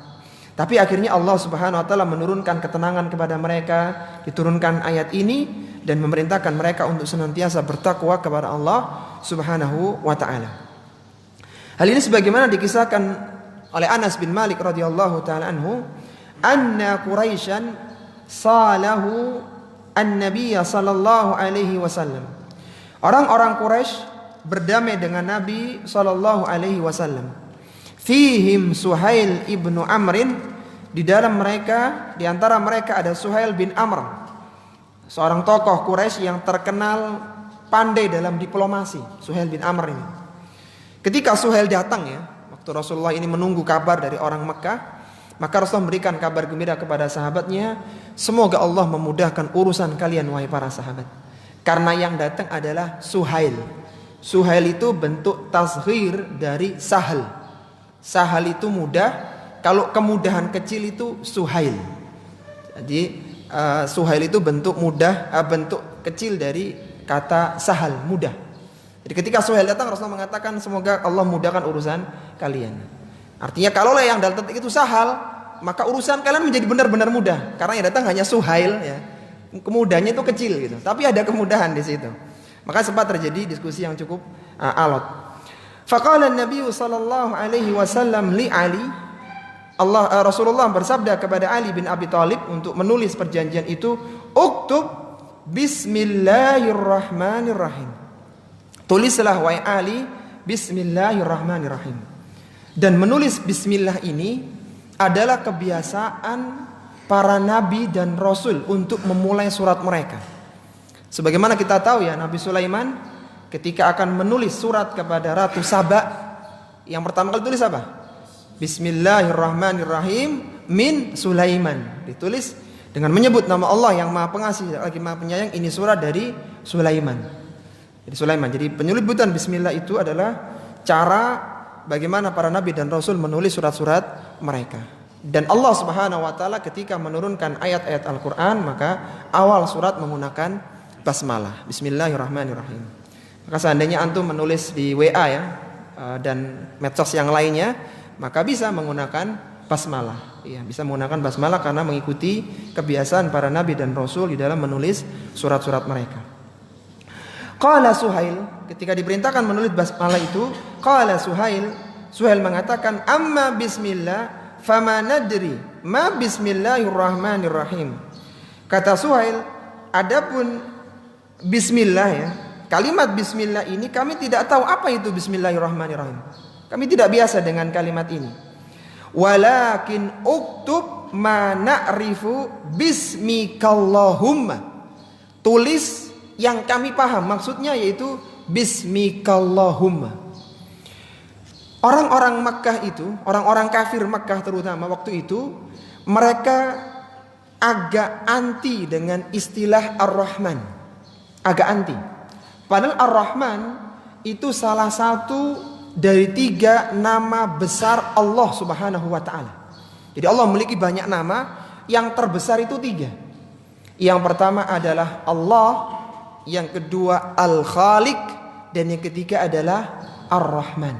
Tapi akhirnya Allah Subhanahu wa taala menurunkan ketenangan kepada mereka, diturunkan ayat ini dan memerintahkan mereka untuk senantiasa bertakwa kepada Allah Subhanahu wa taala. Hal ini sebagaimana dikisahkan oleh Anas bin Malik radhiyallahu taala anhu, anna Quraisyan salahu an-nabiy sallallahu alaihi wasallam. Orang-orang Quraisy berdamai dengan Nabi sallallahu alaihi wasallam. Fihim Suhail ibnu Amrin, di dalam mereka, di antara mereka ada Suhail bin Amr, seorang tokoh Quraisy yang terkenal pandai dalam diplomasi. Suhail bin Amr ini. Ketika Suhail datang ya, waktu Rasulullah ini menunggu kabar dari orang Mekah, maka Rasulullah memberikan kabar gembira kepada sahabatnya, semoga Allah memudahkan urusan kalian wahai para sahabat. Karena yang datang adalah Suhail. Suhail itu bentuk tasghir dari Sahal. Sahal itu mudah, kalau kemudahan kecil itu Suhail. Jadi Suhail itu bentuk mudah, bentuk kecil dari kata Sahal, mudah. Jadi ketika Suhail datang, Rasulullah mengatakan semoga Allah mudahkan urusan kalian. Artinya kalau yang datang itu Sahal, maka urusan kalian menjadi benar-benar mudah. Karena yang datang hanya Suhail ya. Kemudahannya itu kecil gitu, tapi ada kemudahan di situ. Maka sempat terjadi diskusi yang cukup alot. Faqala an-nabiy sallallahu alaihi wasallam li Ali, Rasulullah bersabda kepada Ali bin Abi Thalib untuk menulis perjanjian itu, uktub bismillahirrahmanirrahim. Tulislah wahai Ali bismillahirrahmanirrahim. Dan menulis bismillah ini adalah kebiasaan para nabi dan rasul untuk memulai surat mereka. Sebagaimana kita tahu ya, Nabi Sulaiman ketika akan menulis surat kepada Ratu Saba, yang pertama kali tulis apa? Bismillahirrahmanirrahim min Sulaiman. Ditulis dengan menyebut nama Allah yang Maha Pengasih lagi Maha Penyayang. Ini surat dari Sulaiman. Jadi penyebutan bismillah itu adalah cara bagaimana para nabi dan rasul menulis surat-surat mereka. Dan Allah Subhanahu wa taala ketika menurunkan ayat-ayat Al-Qur'an, maka awal surat menggunakan basmalah, bismillahirrahmanirrahim. Maka seandainya antum menulis di WA ya dan medsos yang lainnya, maka bisa menggunakan basmalah. Ya, bisa menggunakan basmalah karena mengikuti kebiasaan para nabi dan rasul di dalam menulis surat-surat mereka. Qala Suhail, ketika diperintahkan menulis basmalah itu, qala Suhail mengatakan, amma bismillah fama nadri ma bismillahirrahmanirrahim. Kata Suhail, adapun bismillah ya, kalimat bismillah ini kami tidak tahu apa itu bismillahirrahmanirrahim. Kami tidak biasa dengan kalimat ini. Walakin uktub ma na'rifu bismikallahumma. Tulis yang kami paham, maksudnya yaitu bismikallahumma. Orang-orang Makkah itu, orang-orang kafir Makkah terutama waktu itu, mereka agak anti dengan istilah Ar-Rahman. Agak anti. Padahal Ar-Rahman itu salah satu dari 3 nama besar Allah Subhanahu wa ta'ala. Jadi Allah memiliki banyak nama, yang terbesar itu 3. Yang pertama adalah Allah, yang kedua Al-Khaliq, dan yang ketiga adalah Ar-Rahman.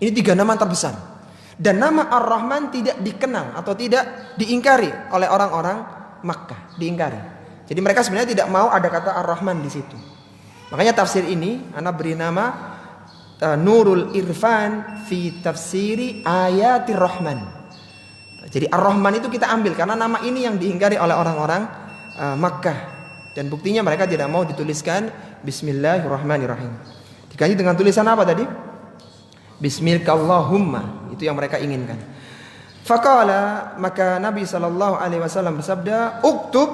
Ini 3 nama terbesar. Dan nama Ar-Rahman tidak dikenal atau tidak diingkari oleh orang-orang Makkah, diingkari. Jadi mereka sebenarnya tidak mau ada kata Ar-Rahman di situ. Makanya tafsir ini ana beri nama Nurul Irfan fi tafsiri ayatir Rahman. Jadi Ar-Rahman itu kita ambil karena nama ini yang diingkari oleh orang-orang Makkah, dan buktinya mereka tidak mau dituliskan Bismillahirrahmanirrahim. Diganti dengan tulisan apa tadi? Bismikallahumma. Itu yang mereka inginkan. Faqala, maka Nabi SAW bersabda, uktub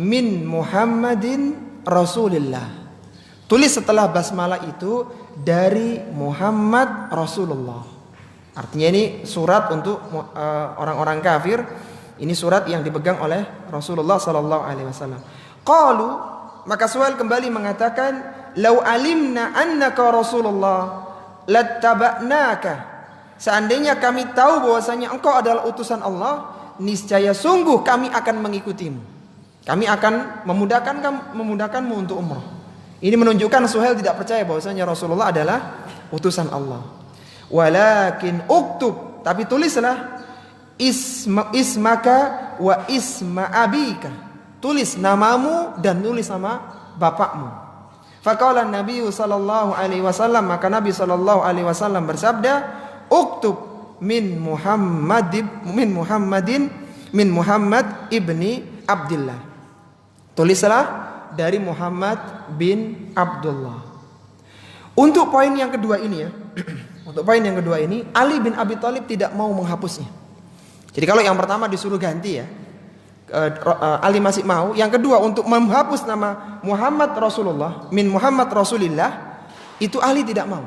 min Muhammadin Rasulillah. Tulis setelah basmalah itu dari Muhammad Rasulullah. Artinya ini surat untuk orang-orang kafir Ini surat yang dipegang oleh Rasulullah sallallahu alaihi wasallam. Qalu, maka Suhail kembali mengatakan, "Lau alimna annaka Rasulullah lattaba'naka." Seandainya kami tahu bahwasanya engkau adalah utusan Allah, niscaya sungguh kami akan mengikutimu. Kami akan memudahkanmu untuk umrah. Ini menunjukkan Suhail tidak percaya bahwasanya Rasulullah adalah utusan Allah. Walakin uktub, tapi tulislah ismaka wa isma abika. Tulis namamu dan tulis nama bapakmu. Faqala Nabi sallallahu alaihi wasallam, maka Nabi sallallahu alaihi wasallam bersabda, "Uktub min Muhammad ibni Abdullah." Tulislah dari Muhammad bin Abdullah. Untuk poin yang kedua ini ya. Untuk poin yang kedua ini, Ali bin Abi Thalib tidak mau menghapusnya. Jadi kalau yang pertama disuruh ganti ya, Ali masih mau. Yang kedua untuk menghapus nama Muhammad Rasulullah min Muhammad Rasulillah, itu Ali tidak mau.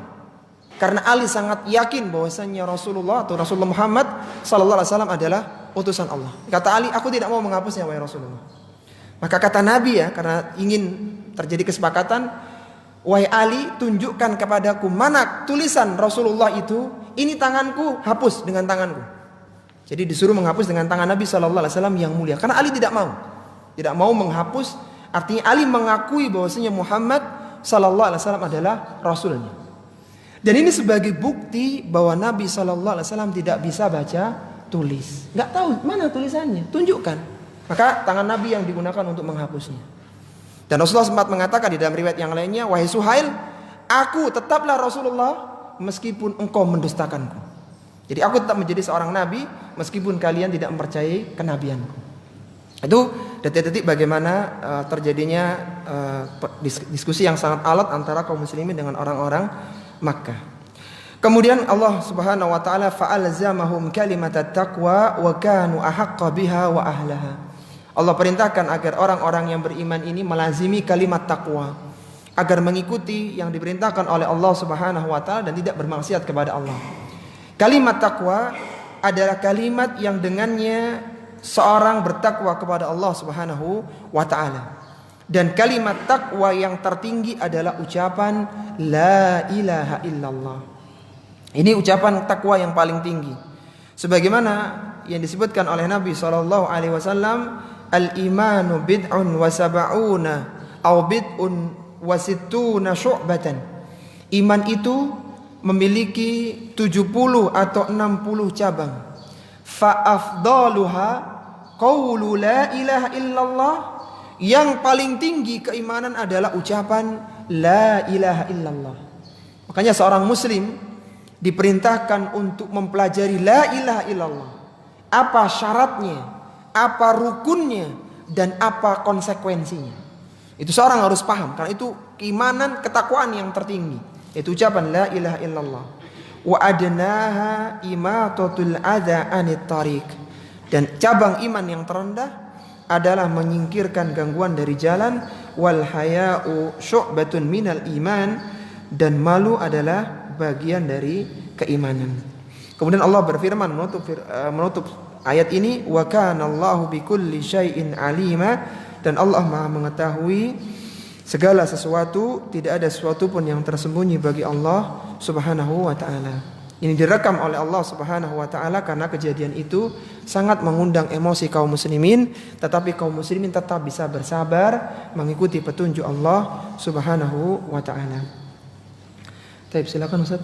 Karena Ali sangat yakin bahwasanya Rasulullah atau Rasulullah Muhammad sallallahu alaihi wasallam adalah utusan Allah. Kata Ali, aku tidak mau menghapusnya wahai Rasulullah. Maka kata Nabi ya, karena ingin terjadi kesepakatan, wahai Ali, tunjukkan kepadaku mana tulisan Rasulullah itu. Ini tanganku, hapus dengan tanganku. Jadi disuruh menghapus dengan tangan Nabi sallallahu alaihi wasallam yang mulia. Karena Ali tidak mau. Tidak mau menghapus, artinya Ali mengakui bahwasanya Muhammad sallallahu alaihi wasallam adalah rasulnya. Dan ini sebagai bukti bahwa Nabi sallallahu alaihi wasallam tidak bisa baca tulis. Enggak tahu mana tulisannya, tunjukkan. Maka tangan Nabi yang digunakan untuk menghapusnya. Dan Rasulullah sempat mengatakan di dalam riwayat yang lainnya, "Wahai Suhail, aku tetaplah Rasulullah meskipun engkau mendustakanku." Jadi aku tetap menjadi seorang nabi meskipun kalian tidak mempercayai kenabianku. Itu detik-detik bagaimana terjadinya diskusi yang sangat alot antara kaum muslimin dengan orang-orang Makkah. Kemudian Allah Subhanahu wa taala fa'alzamahum kalimatat taqwa wa kanu ahaqqa biha wa ahlaha. Allah perintahkan agar orang-orang yang beriman ini melazimi kalimat takwa, agar mengikuti yang diperintahkan oleh Allah Subhanahu wa taala dan tidak bermaksiat kepada Allah. Kalimat takwa adalah kalimat yang dengannya seorang bertakwa kepada Allah Subhanahu wa taala. Dan kalimat takwa yang tertinggi adalah ucapan la ilaha illallah. Ini ucapan takwa yang paling tinggi. Sebagaimana yang disebutkan oleh Nabi sallallahu alaihi wasallam, al-imanu bid'un wa sab'una aw bid'un wa sittuna syu'batan. Iman itu memiliki 70 atau 60 cabang. Fa afdaluha qaulu la ilaha illallah. Yang paling tinggi keimanan adalah ucapan la ilaha illallah. Makanya seorang muslim diperintahkan untuk mempelajari la ilaha illallah. Apa syaratnya, apa rukunnya, dan apa konsekuensinya. Itu seorang harus paham, karena itu keimanan, ketakwaan yang tertinggi. Itu ucapan la ilaha illallah. Wa adnaha imatatul adza anit tariq. Dan cabang iman yang terendah adalah menyingkirkan gangguan dari jalan. Wal haya'u syu'batun minal iman. Dan malu adalah bagian dari keimanan. Kemudian Allah berfirman menutup ayat ini, wa kana Allahu bikulli syai'in alima. Dan Allah Maha mengetahui segala sesuatu, tidak ada sesuatu pun yang tersembunyi bagi Allah Subhanahu wa taala. Ini direkam oleh Allah Subhanahu wa taala karena kejadian itu sangat mengundang emosi kaum muslimin, tetapi kaum muslimin tetap bisa bersabar mengikuti petunjuk Allah Subhanahu wa taala. Baik, silakan Ustaz.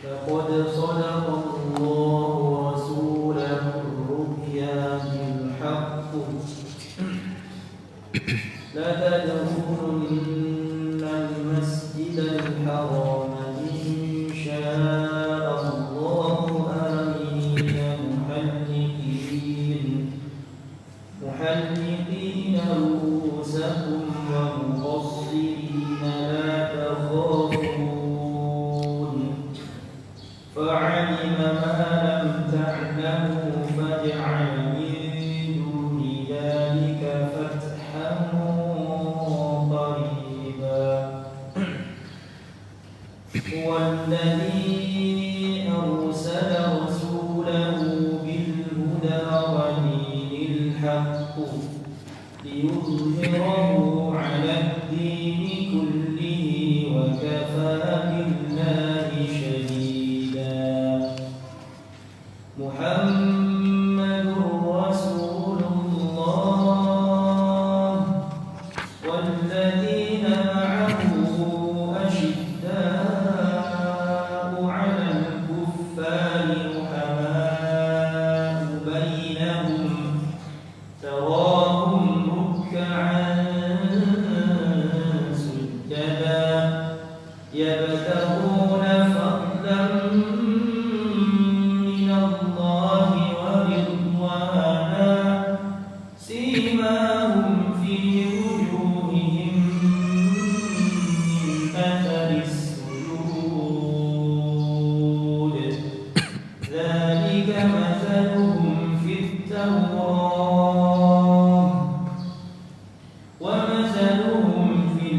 لقد صدق الله رسوله الرؤيا بالحق لا تدخلن المسجد الحرام إن شاء الله آمنين محلقين رؤوسكم ومقصرين لا تخافون فعلم ما لم تعلموا فجعل من دون ذلك فتحا قريبا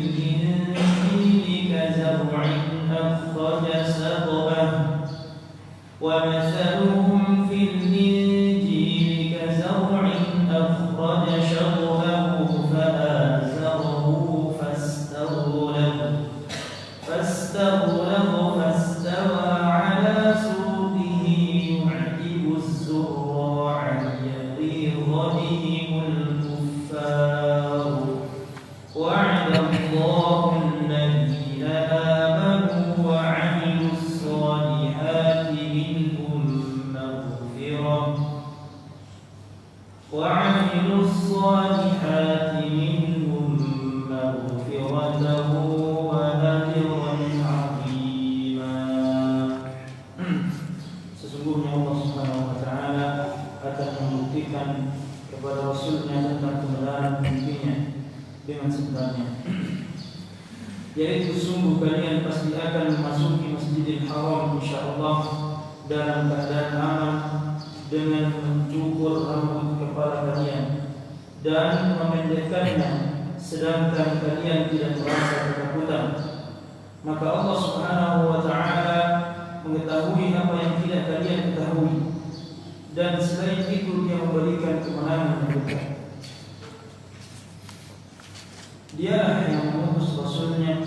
الإنجيل كزرع أخرج شطأه ومثلهم في الإنجيل كزرع أخرج شطأه فآزره فاستغلظ فاستوى على سوقه يعجب الزراع ليغيظ بهم الكفار وعد الله الذين آمنوا وعملوا الصالحات منهم مغفرة وأجرا عظيما. Sesungguhnya Allah Subhanahu wa taala akan membuktikan kepada Rasulnya tentang kebenaran mimpinya dengan sebenarnya, yaitu sungguh kalian pasti akan memasuki Masjidil Haram insyaallah dalam keadaan aman dengan mencukur rambut kepala kalian dan memendekkannya sedangkan kalian tidak merasa ketakutan. Maka Allah Subhanahu wa taala mengetahui apa yang tidak kalian ketahui, dan selain itu Dia memberikan kemenangan untukmu. Dialah yang mengutus Rasulnya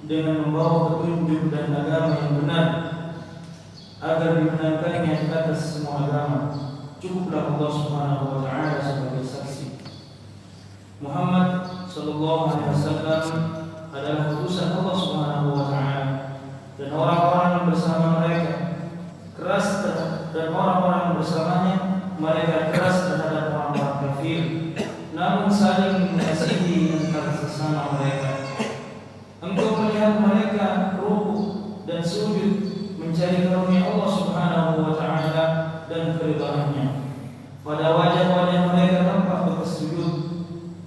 dengan membawa petunjuk dan agama yang benar agar dimenangkannya di atas semua agama. Cukuplah Allah Subhanahu wa taala sebagai saksi. Muhammad sallallahu alaihi wasallam adalah utusan Allah Subhanahu wa taala, dan orang-orang yang bersama mereka keras dan orang-orang yang bersamanya mereka keras terhadap orang-orang kafir, namun saling mengasihi antara sesama mereka. Engkau melihat mereka rukuk dan sujud mencari karunia Allah Subhanahu wa taala dan keridhaannya. Pada wajah-wajah mereka tampak bekas sujud.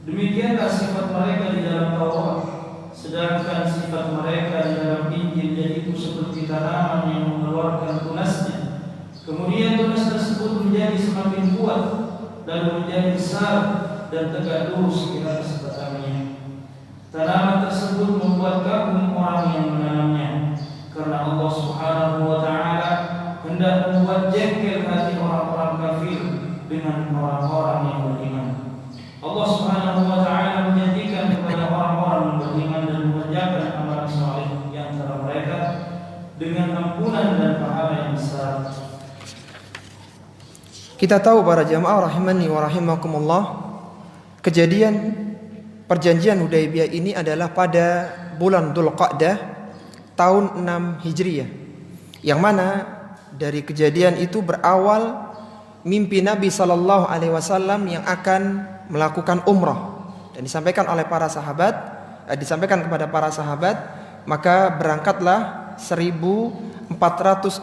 Demikianlah sifat mereka di dalam Taurat, sedangkan sifat mereka di dalam Injil yaitu seperti tanaman yang mengeluarkan tunasnya. Kemudian tunas tersebut menjadi semakin kuat, lalu menjadi besar dan tegak lurus sekira sebatangnya. Tanaman tersebut membuat kagum orang yang menanamnya, karena Allah Subhanahu wa taala hendak membuat jengkel hati orang-orang kafir dengan orang-orang yang beriman. Allah Subhanahu wa taala menjanjikan kepada orang-orang yang beriman dan mengerjakan amalan saleh di antara mereka dengan ampunan dan pahala yang besar. Kita tahu para jamaah rahimani wa rahimakumullah, kejadian perjanjian Hudaybiyah ini adalah pada bulan Dzulqa'dah tahun 6 Hijriah, yang mana dari kejadian itu berawal mimpi Nabi sallallahu alaihi wasallam yang akan melakukan umrah, dan disampaikan kepada para sahabat, maka berangkatlah 1.400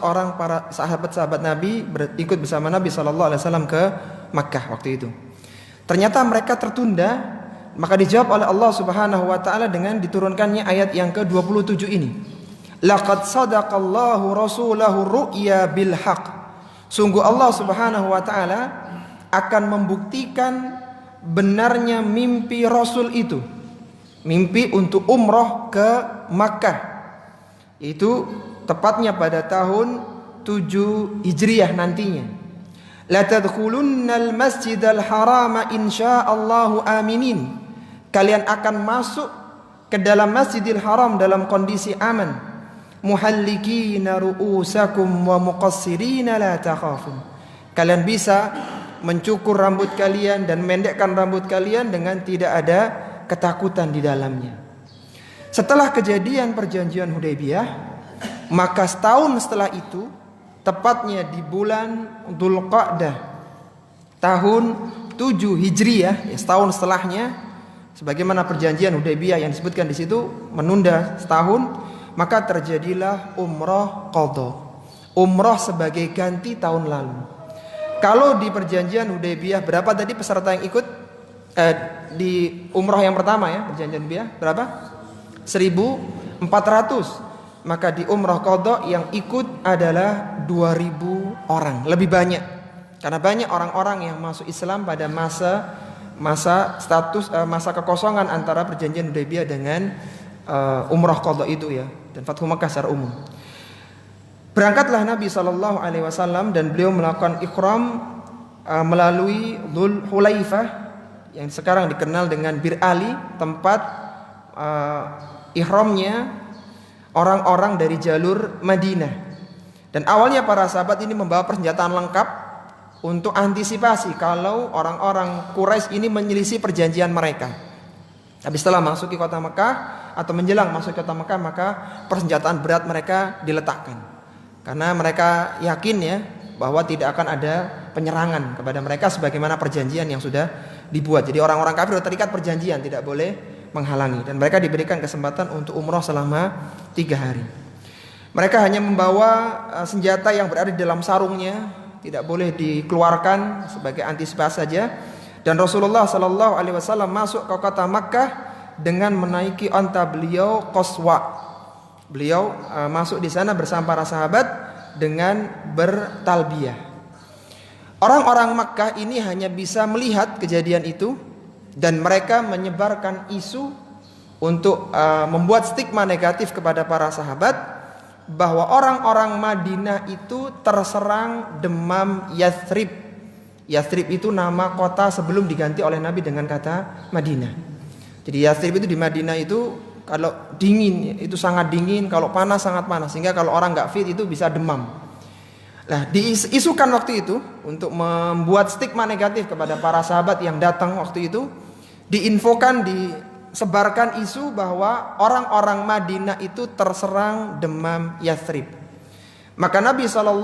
orang para sahabat-sahabat Nabi ikut bersama Nabi sallallahu alaihi wasallam ke Makkah waktu itu. Ternyata mereka tertunda, maka dijawab oleh Allah Subhanahu wa taala dengan diturunkannya ayat yang ke-27 ini. Laqad sadaqallahu rasulahu ru'ya bil haqq. Sungguh Allah Subhanahu wa taala akan membuktikan benarnya mimpi Rasul itu, mimpi untuk umrah ke Makkah. Itu tepatnya pada tahun 7 Hijriah nantinya. La tadkhulunnal masjidal harama insyaallahu aminin. Kalian akan masuk ke dalam Masjidil Haram dalam kondisi aman. Muhallikina ru'usakum wa muqassirina la takhafun. Kalian bisa mencukur rambut kalian dan mendekkan rambut kalian dengan tidak ada ketakutan di dalamnya. Setelah kejadian perjanjian Hudaybiyah, maka setahun setelah itu, tepatnya di bulan Dzulqa'dah tahun 7 Hijriah, setahun setelahnya, sebagaimana perjanjian Hudaybiyah yang disebutkan di situ menunda setahun, maka terjadilah umrah qadha, umrah sebagai ganti tahun lalu. Kalau di perjanjian Hudaybiyah berapa tadi peserta yang ikut di umrah yang pertama ya, perjanjian Hudaybiyah berapa? 1.400. Maka di umrah qadha yang ikut adalah 2.000 orang, lebih banyak. Karena banyak orang-orang yang masuk Islam pada masa masa kekosongan antara perjanjian Hudaybiyah dengan umrah qadha itu ya, dan Fathu Makkah secara umum. Berangkatlah Nabi SAW dan beliau melakukan ihram melalui Dzul Hulaifah yang sekarang dikenal dengan Bir Ali, tempat ihramnya orang-orang dari jalur Madinah. Dan awalnya para sahabat ini membawa persenjataan lengkap untuk antisipasi kalau orang-orang Quraisy ini menyelisih perjanjian mereka. Tapi setelah masuk ke kota Mekah atau menjelang masuk ke kota Mekah, maka persenjataan berat mereka diletakkan. Karena mereka yakin ya bahwa tidak akan ada penyerangan kepada mereka sebagaimana perjanjian yang sudah dibuat. Jadi orang-orang kafir sudah terikat perjanjian, tidak boleh menghalangi. Dan mereka diberikan kesempatan untuk umrah selama 3 hari. Mereka hanya membawa senjata yang berada di dalam sarungnya, tidak boleh dikeluarkan sebagai antisipasi saja. Dan Rasulullah SAW masuk ke kota Makkah dengan menaiki onta beliau Qaswa. Beliau masuk di sana bersama para sahabat dengan bertalbiyah. Orang-orang Makkah ini hanya bisa melihat kejadian itu dan mereka menyebarkan isu untuk membuat stigma negatif kepada para sahabat bahwa orang-orang Madinah itu terserang demam Yathrib. Yathrib itu nama kota sebelum diganti oleh Nabi dengan kata Madinah. Jadi Yathrib itu di Madinah itu kalau dingin itu sangat dingin, kalau panas sangat panas, sehingga kalau orang nggak fit itu bisa demam. Nah, diisukan waktu itu untuk membuat stigma negatif kepada para sahabat yang datang waktu itu, diinfokan, disebarkan isu bahwa orang-orang Madinah itu terserang demam Yathrib. Maka Nabi SAW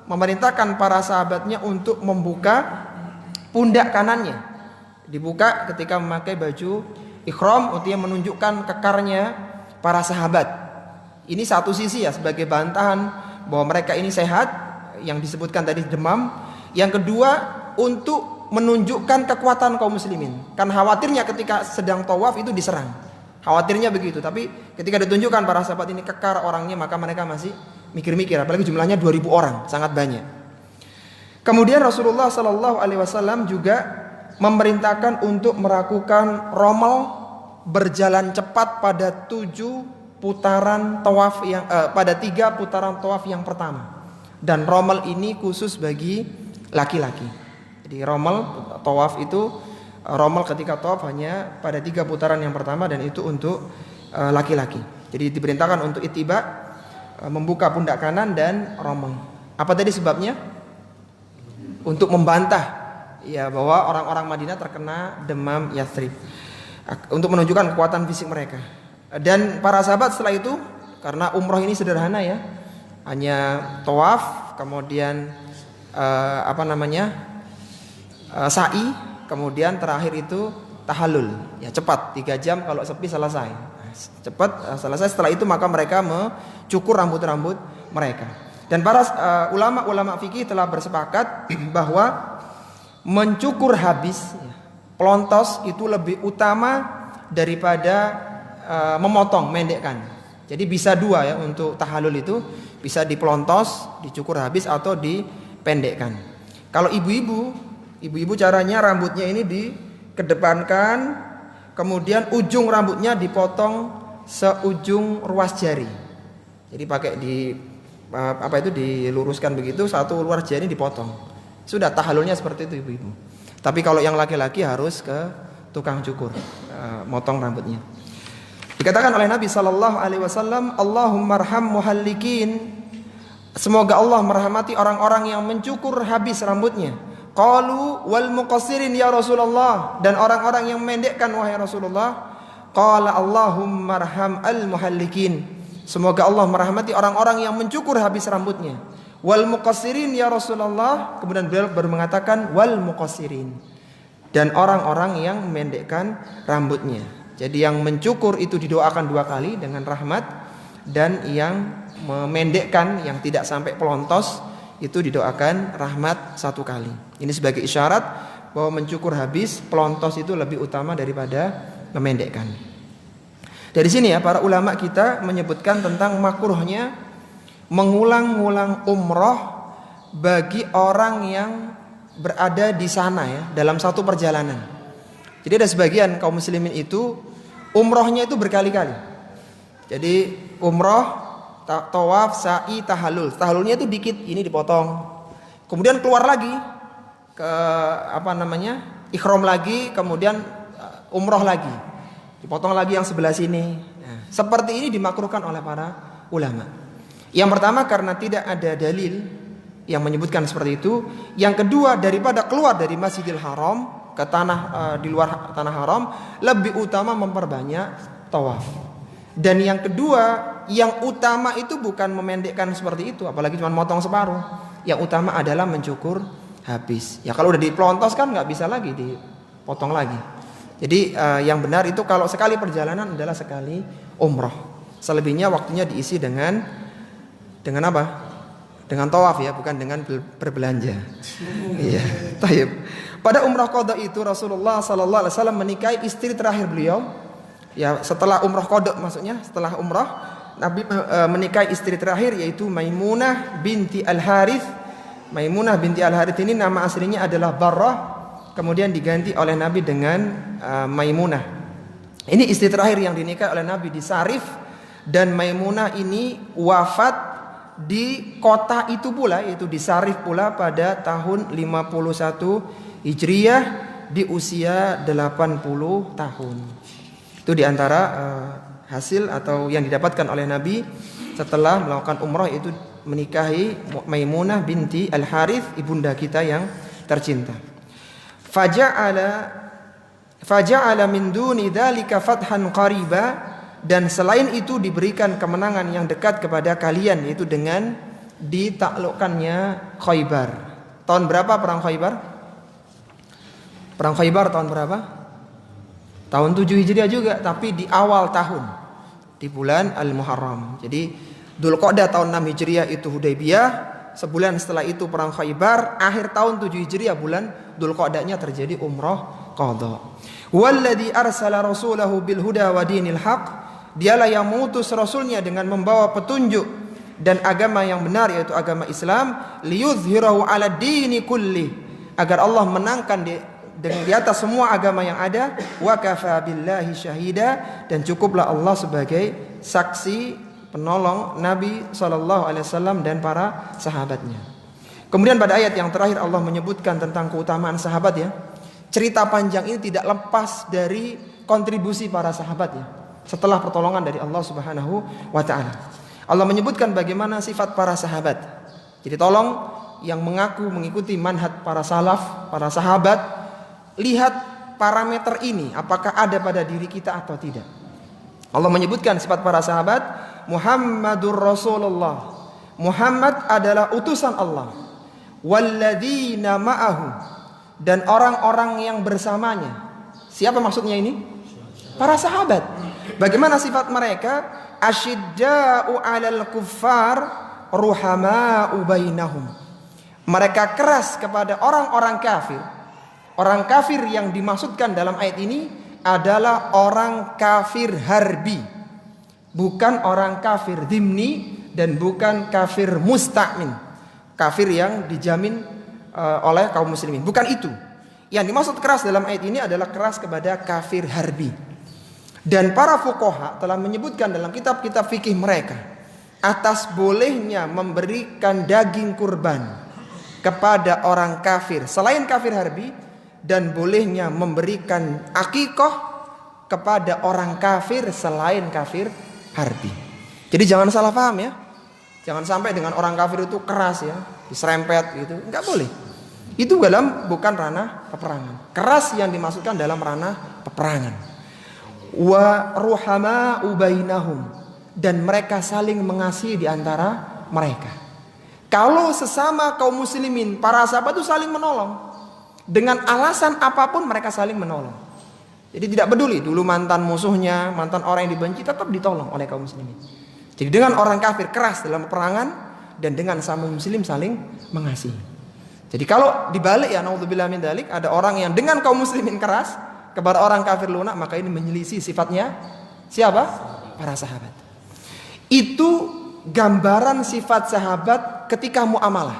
memerintahkan para sahabatnya untuk membuka pundak kanannya. Dibuka ketika memakai baju ikhram untuk menunjukkan kekarnya para sahabat. Ini satu sisi ya sebagai bantahan bahwa mereka ini sehat yang disebutkan tadi demam. Yang kedua untuk menunjukkan kekuatan kaum muslimin. Kan khawatirnya ketika sedang tawaf itu diserang. Khawatirnya begitu, tapi ketika ditunjukkan para sahabat ini kekar orangnya, maka mereka masih mikir-mikir, apalagi jumlahnya 2000 orang, sangat banyak. Kemudian Rasulullah SAW juga memerintahkan untuk melakukan romal berjalan cepat pada 7 putaran tawaf yang pada 3 putaran tawaf yang pertama. Dan romal ini khusus bagi laki-laki. Jadi romal tawaf itu romal ketika tawaf hanya pada 3 putaran yang pertama dan itu untuk laki-laki. Jadi diperintahkan untuk ittiba, membuka pundak kanan dan romal. Apa tadi sebabnya? Untuk membantah ya bahwa orang-orang Madinah terkena demam Yathrib, untuk menunjukkan kekuatan fisik mereka. Dan para sahabat setelah itu, karena umroh ini sederhana ya, hanya tawaf, kemudian sa'i, kemudian terakhir itu tahallul. Ya cepat, 3 jam kalau sepi selesai. Cepat selesai. Setelah itu maka mereka mencukur rambut-rambut mereka. Dan para ulama-ulama fikih telah bersepakat bahwa mencukur habis, pelontos itu lebih utama daripada memotong, mendekkan. Jadi bisa 2 ya untuk tahallul itu, bisa dipelontos, dicukur habis atau dipendekkan. Kalau ibu-ibu caranya rambutnya ini dikedepankan, kemudian ujung rambutnya dipotong seujung ruas jari. Jadi pakai diluruskan begitu, satu ruas jari dipotong. Sudah tahallulnya seperti itu ibu-ibu. Tapi kalau yang laki-laki harus ke tukang cukur, motong rambutnya. Dikatakan oleh Nabi SAW, Allahumma arham muhallikin. Semoga Allah merahmati orang-orang yang mencukur habis rambutnya. Qalu wal muqassirin ya Rasulullah, dan orang-orang yang mendekkan wahai Rasulullah. Qala Allahumma arham al muhallikin. Semoga Allah merahmati orang-orang yang mencukur habis rambutnya. Wal muqassirin ya Rasulullah. Kemudian beliau baru mengatakan wal muqassirin, dan orang-orang yang memendekkan rambutnya. Jadi yang mencukur itu didoakan 2 kali dengan rahmat, dan yang memendekkan yang tidak sampai pelontos itu didoakan rahmat 1 kali. Ini sebagai isyarat bahwa mencukur habis, pelontos itu lebih utama daripada memendekkan. Dari sini ya para ulama kita menyebutkan tentang makruhnya mengulang-ulang umroh bagi orang yang berada di sana ya, dalam satu perjalanan. Jadi ada sebagian kaum muslimin itu umrohnya itu berkali-kali. Jadi umroh, tawaf, sa'i, tahallul. Tahallulnya itu dikit, ini dipotong. Kemudian keluar lagi ke ihram lagi, kemudian umroh lagi. Dipotong lagi yang sebelah sini. Nah, seperti ini dimakruhkan oleh para ulama. Yang pertama karena tidak ada dalil yang menyebutkan seperti itu. Yang kedua, daripada keluar dari Masjidil Haram ke tanah di luar tanah haram, lebih utama memperbanyak tawaf. Dan yang kedua, yang utama itu bukan memendekkan seperti itu, apalagi cuma motong separuh. Yang utama adalah mencukur habis. Ya kalau udah dipelontos kan nggak bisa lagi dipotong lagi. Jadi yang benar itu kalau sekali perjalanan adalah sekali umroh. Selebihnya waktunya diisi dengan apa? Dengan tawaf ya, bukan dengan berbelanja. Iya, taib. Pada umrah qada itu Rasulullah sallallahu alaihi wasallam menikahi istri terakhir beliau. Ya, setelah umrah qada maksudnya, setelah umrah Nabi menikahi istri terakhir yaitu Maimunah binti Al-Harith. Maimunah binti Al-Harith ini nama aslinya adalah Barrah, kemudian diganti oleh Nabi dengan Maimunah. Ini istri terakhir yang dinikahi oleh Nabi di Sarif, dan Maimunah ini wafat di kota itu pula, yaitu di Sarif pula pada tahun 51 Hijriyah di usia 80 tahun. Itu diantara hasil atau yang didapatkan oleh Nabi setelah melakukan umrah, itu menikahi Maimunah binti Al-Harith, ibunda kita yang tercinta. Faja'ala min duni dzalika fathan qariba, dan selain itu diberikan kemenangan yang dekat kepada kalian, yaitu dengan ditaklukkannya Khaybar. Tahun berapa perang Khaybar? Perang Khaybar tahun berapa? Tahun 7 Hijriah juga, tapi di awal tahun, di bulan Al-Muharram. Jadi Dzulqa'dah tahun 6 Hijriah itu Hudaybiyah, sebulan setelah itu perang Khaybar, akhir tahun 7 Hijriah bulan Dzulqa'dahnya terjadi umrah qadha. Walladzi arsala rasulahu bil huda wa dinil haq, dialah yang mengutus rasulnya dengan membawa petunjuk dan agama yang benar, yaitu agama Islam, liyuzhirahu 'ala dini kulli, agar Allah menangkan di atas semua agama yang ada, wa kafa billahi syahida, dan cukuplah Allah sebagai saksi penolong Nabi SAW dan para sahabatnya. Kemudian pada ayat yang terakhir Allah menyebutkan tentang keutamaan sahabat ya. Cerita panjang ini tidak lepas dari kontribusi para sahabat ya, setelah pertolongan dari Allah Subhanahu wa taala. Allah menyebutkan bagaimana sifat para sahabat. Jadi tolong yang mengaku mengikuti manhaj para salaf, para sahabat, lihat parameter ini apakah ada pada diri kita atau tidak. Allah menyebutkan sifat para sahabat, Muhammadur Rasulullah, Muhammad adalah utusan Allah, walladzina ma'ahu, dan orang-orang yang bersamanya. Siapa maksudnya ini? Para sahabat. Bagaimana sifat mereka? Asyidda'u 'alal kuffar ruhama'u bainahum. Mereka keras kepada orang-orang kafir. Orang kafir yang dimaksudkan dalam ayat ini adalah orang kafir harbi, bukan orang kafir dhimni, dan bukan kafir musta'min, kafir yang dijamin oleh kaum muslimin. Bukan itu. Yang dimaksud keras dalam ayat ini adalah keras kepada kafir harbi. Dan para fuqaha telah menyebutkan dalam kitab-kitab fikih mereka atas bolehnya memberikan daging kurban kepada orang kafir selain kafir harbi, dan bolehnya memberikan akikah kepada orang kafir selain kafir harbi. Jadi jangan salah paham ya. Jangan sampai dengan orang kafir itu keras ya, diserempet gitu. Enggak boleh. Itu bukan ranah peperangan. Keras yang dimaksudkan dalam ranah peperangan. Wa ruhama'u bainahum, dan mereka saling mengasihi di antara mereka. Kalau sesama kaum muslimin, para sahabat itu saling menolong. Dengan alasan apapun mereka saling menolong. Jadi tidak peduli dulu mantan musuhnya, mantan orang yang dibenci, tetap ditolong oleh kaum muslimin. Jadi dengan orang kafir keras dalam peperangan, dan dengan sama muslim saling mengasihi. Jadi kalau dibalik ya, naudzubillah min dzalik, ada orang yang dengan kaum muslimin keras kepada orang kafir lunak, maka ini menyelisih sifatnya siapa? Para sahabat. Itu gambaran sifat sahabat ketika muamalah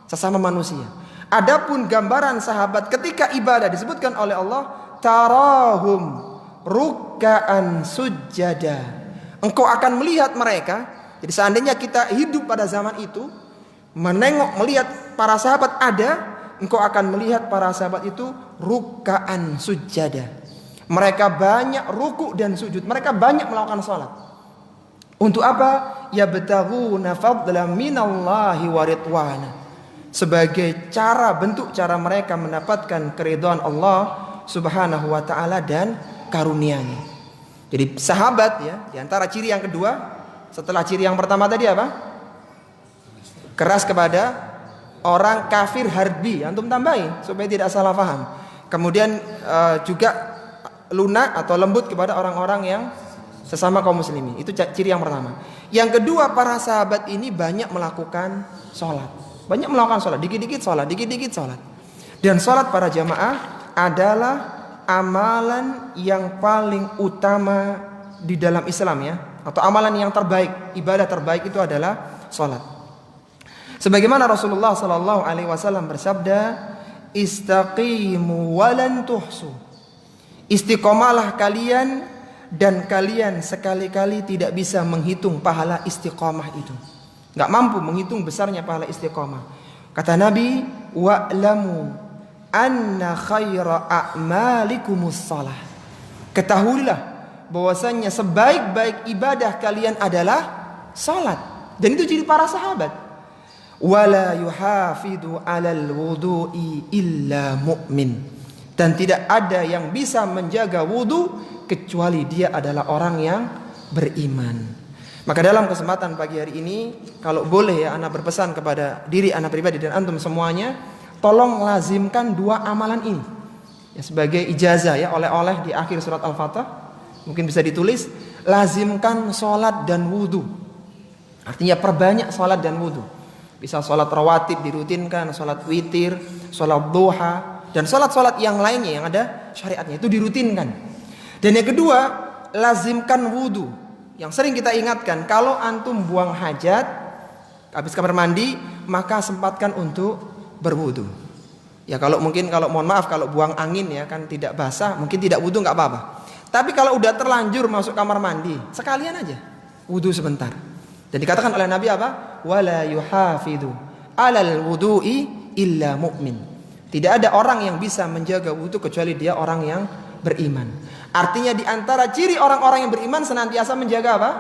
sesama manusia. Adapun gambaran sahabat ketika ibadah disebutkan oleh Allah, tarahum ruk'an sujada. Engkau akan melihat mereka. Jadi seandainya kita hidup pada zaman itu, melihat para sahabat ada, engkau akan melihat para sahabat itu ruk'an sujada. Mereka banyak ruku' dan sujud. Mereka banyak melakukan salat. Untuk apa? Yabtaghuna fadlan minallahi wa ridwana. Sebagai bentuk cara mereka mendapatkan keridhaan Allah Subhanahu wa taala dan karunia-Nya. Jadi sahabat ya, di antara ciri yang kedua setelah ciri yang pertama tadi apa? Keras kepada orang kafir harbi, antum tambahin supaya tidak salah paham. Kemudian juga lunak atau lembut kepada orang-orang yang sesama kaum muslimin. Itu ciri yang pertama. Yang kedua, para sahabat ini banyak melakukan sholat. Banyak melakukan sholat, dikit-dikit sholat, dikit-dikit sholat. Dan sholat para jamaah adalah amalan yang paling utama di dalam Islam ya. Atau amalan yang terbaik, ibadah terbaik itu adalah sholat. Sebagaimana Rasulullah SAW bersabda, istaqimu walan tuhsu. Istiqomalah kalian dan kalian sekali-kali tidak bisa menghitung pahala istiqomah itu. Gak mampu menghitung besarnya pahala istiqomah. Kata Nabi, wa'lamu anna khaira a'malikumus salah. Ketahuilah bahwasanya sebaik-baik ibadah kalian adalah salat. Dan itu ciri para sahabat. Wala yuhafidu 'alal wudu'i illa mu'min. Dan tidak ada yang bisa menjaga wudu kecuali dia adalah orang yang beriman. Maka dalam kesempatan pagi hari ini, kalau boleh ya, ana berpesan kepada diri ana pribadi dan antum semuanya, tolong lazimkan dua amalan ini ya, sebagai ijazah ya, oleh-oleh di akhir surat Al-Fatah. Mungkin bisa ditulis, lazimkan sholat dan wudu. Artinya perbanyak sholat dan wudu. Bisa sholat rawatib dirutinkan, sholat witir, sholat duha, dan sholat-sholat yang lainnya yang ada syariatnya itu dirutinkan. Dan yang kedua, lazimkan wudu. Yang sering kita ingatkan, kalau antum buang hajat habis kamar mandi, maka sempatkan untuk berwudu. Ya kalau mohon maaf kalau buang angin ya kan tidak basah, mungkin tidak wudu nggak apa-apa. Tapi kalau udah terlanjur masuk kamar mandi, sekalian aja wudu sebentar. Dan dikatakan oleh Nabi apa? Wala yuhafidu 'alal wudu'i illa mu'min. Tidak ada orang yang bisa menjaga wudu kecuali dia orang yang beriman. Artinya di antara ciri orang-orang yang beriman senantiasa menjaga apa?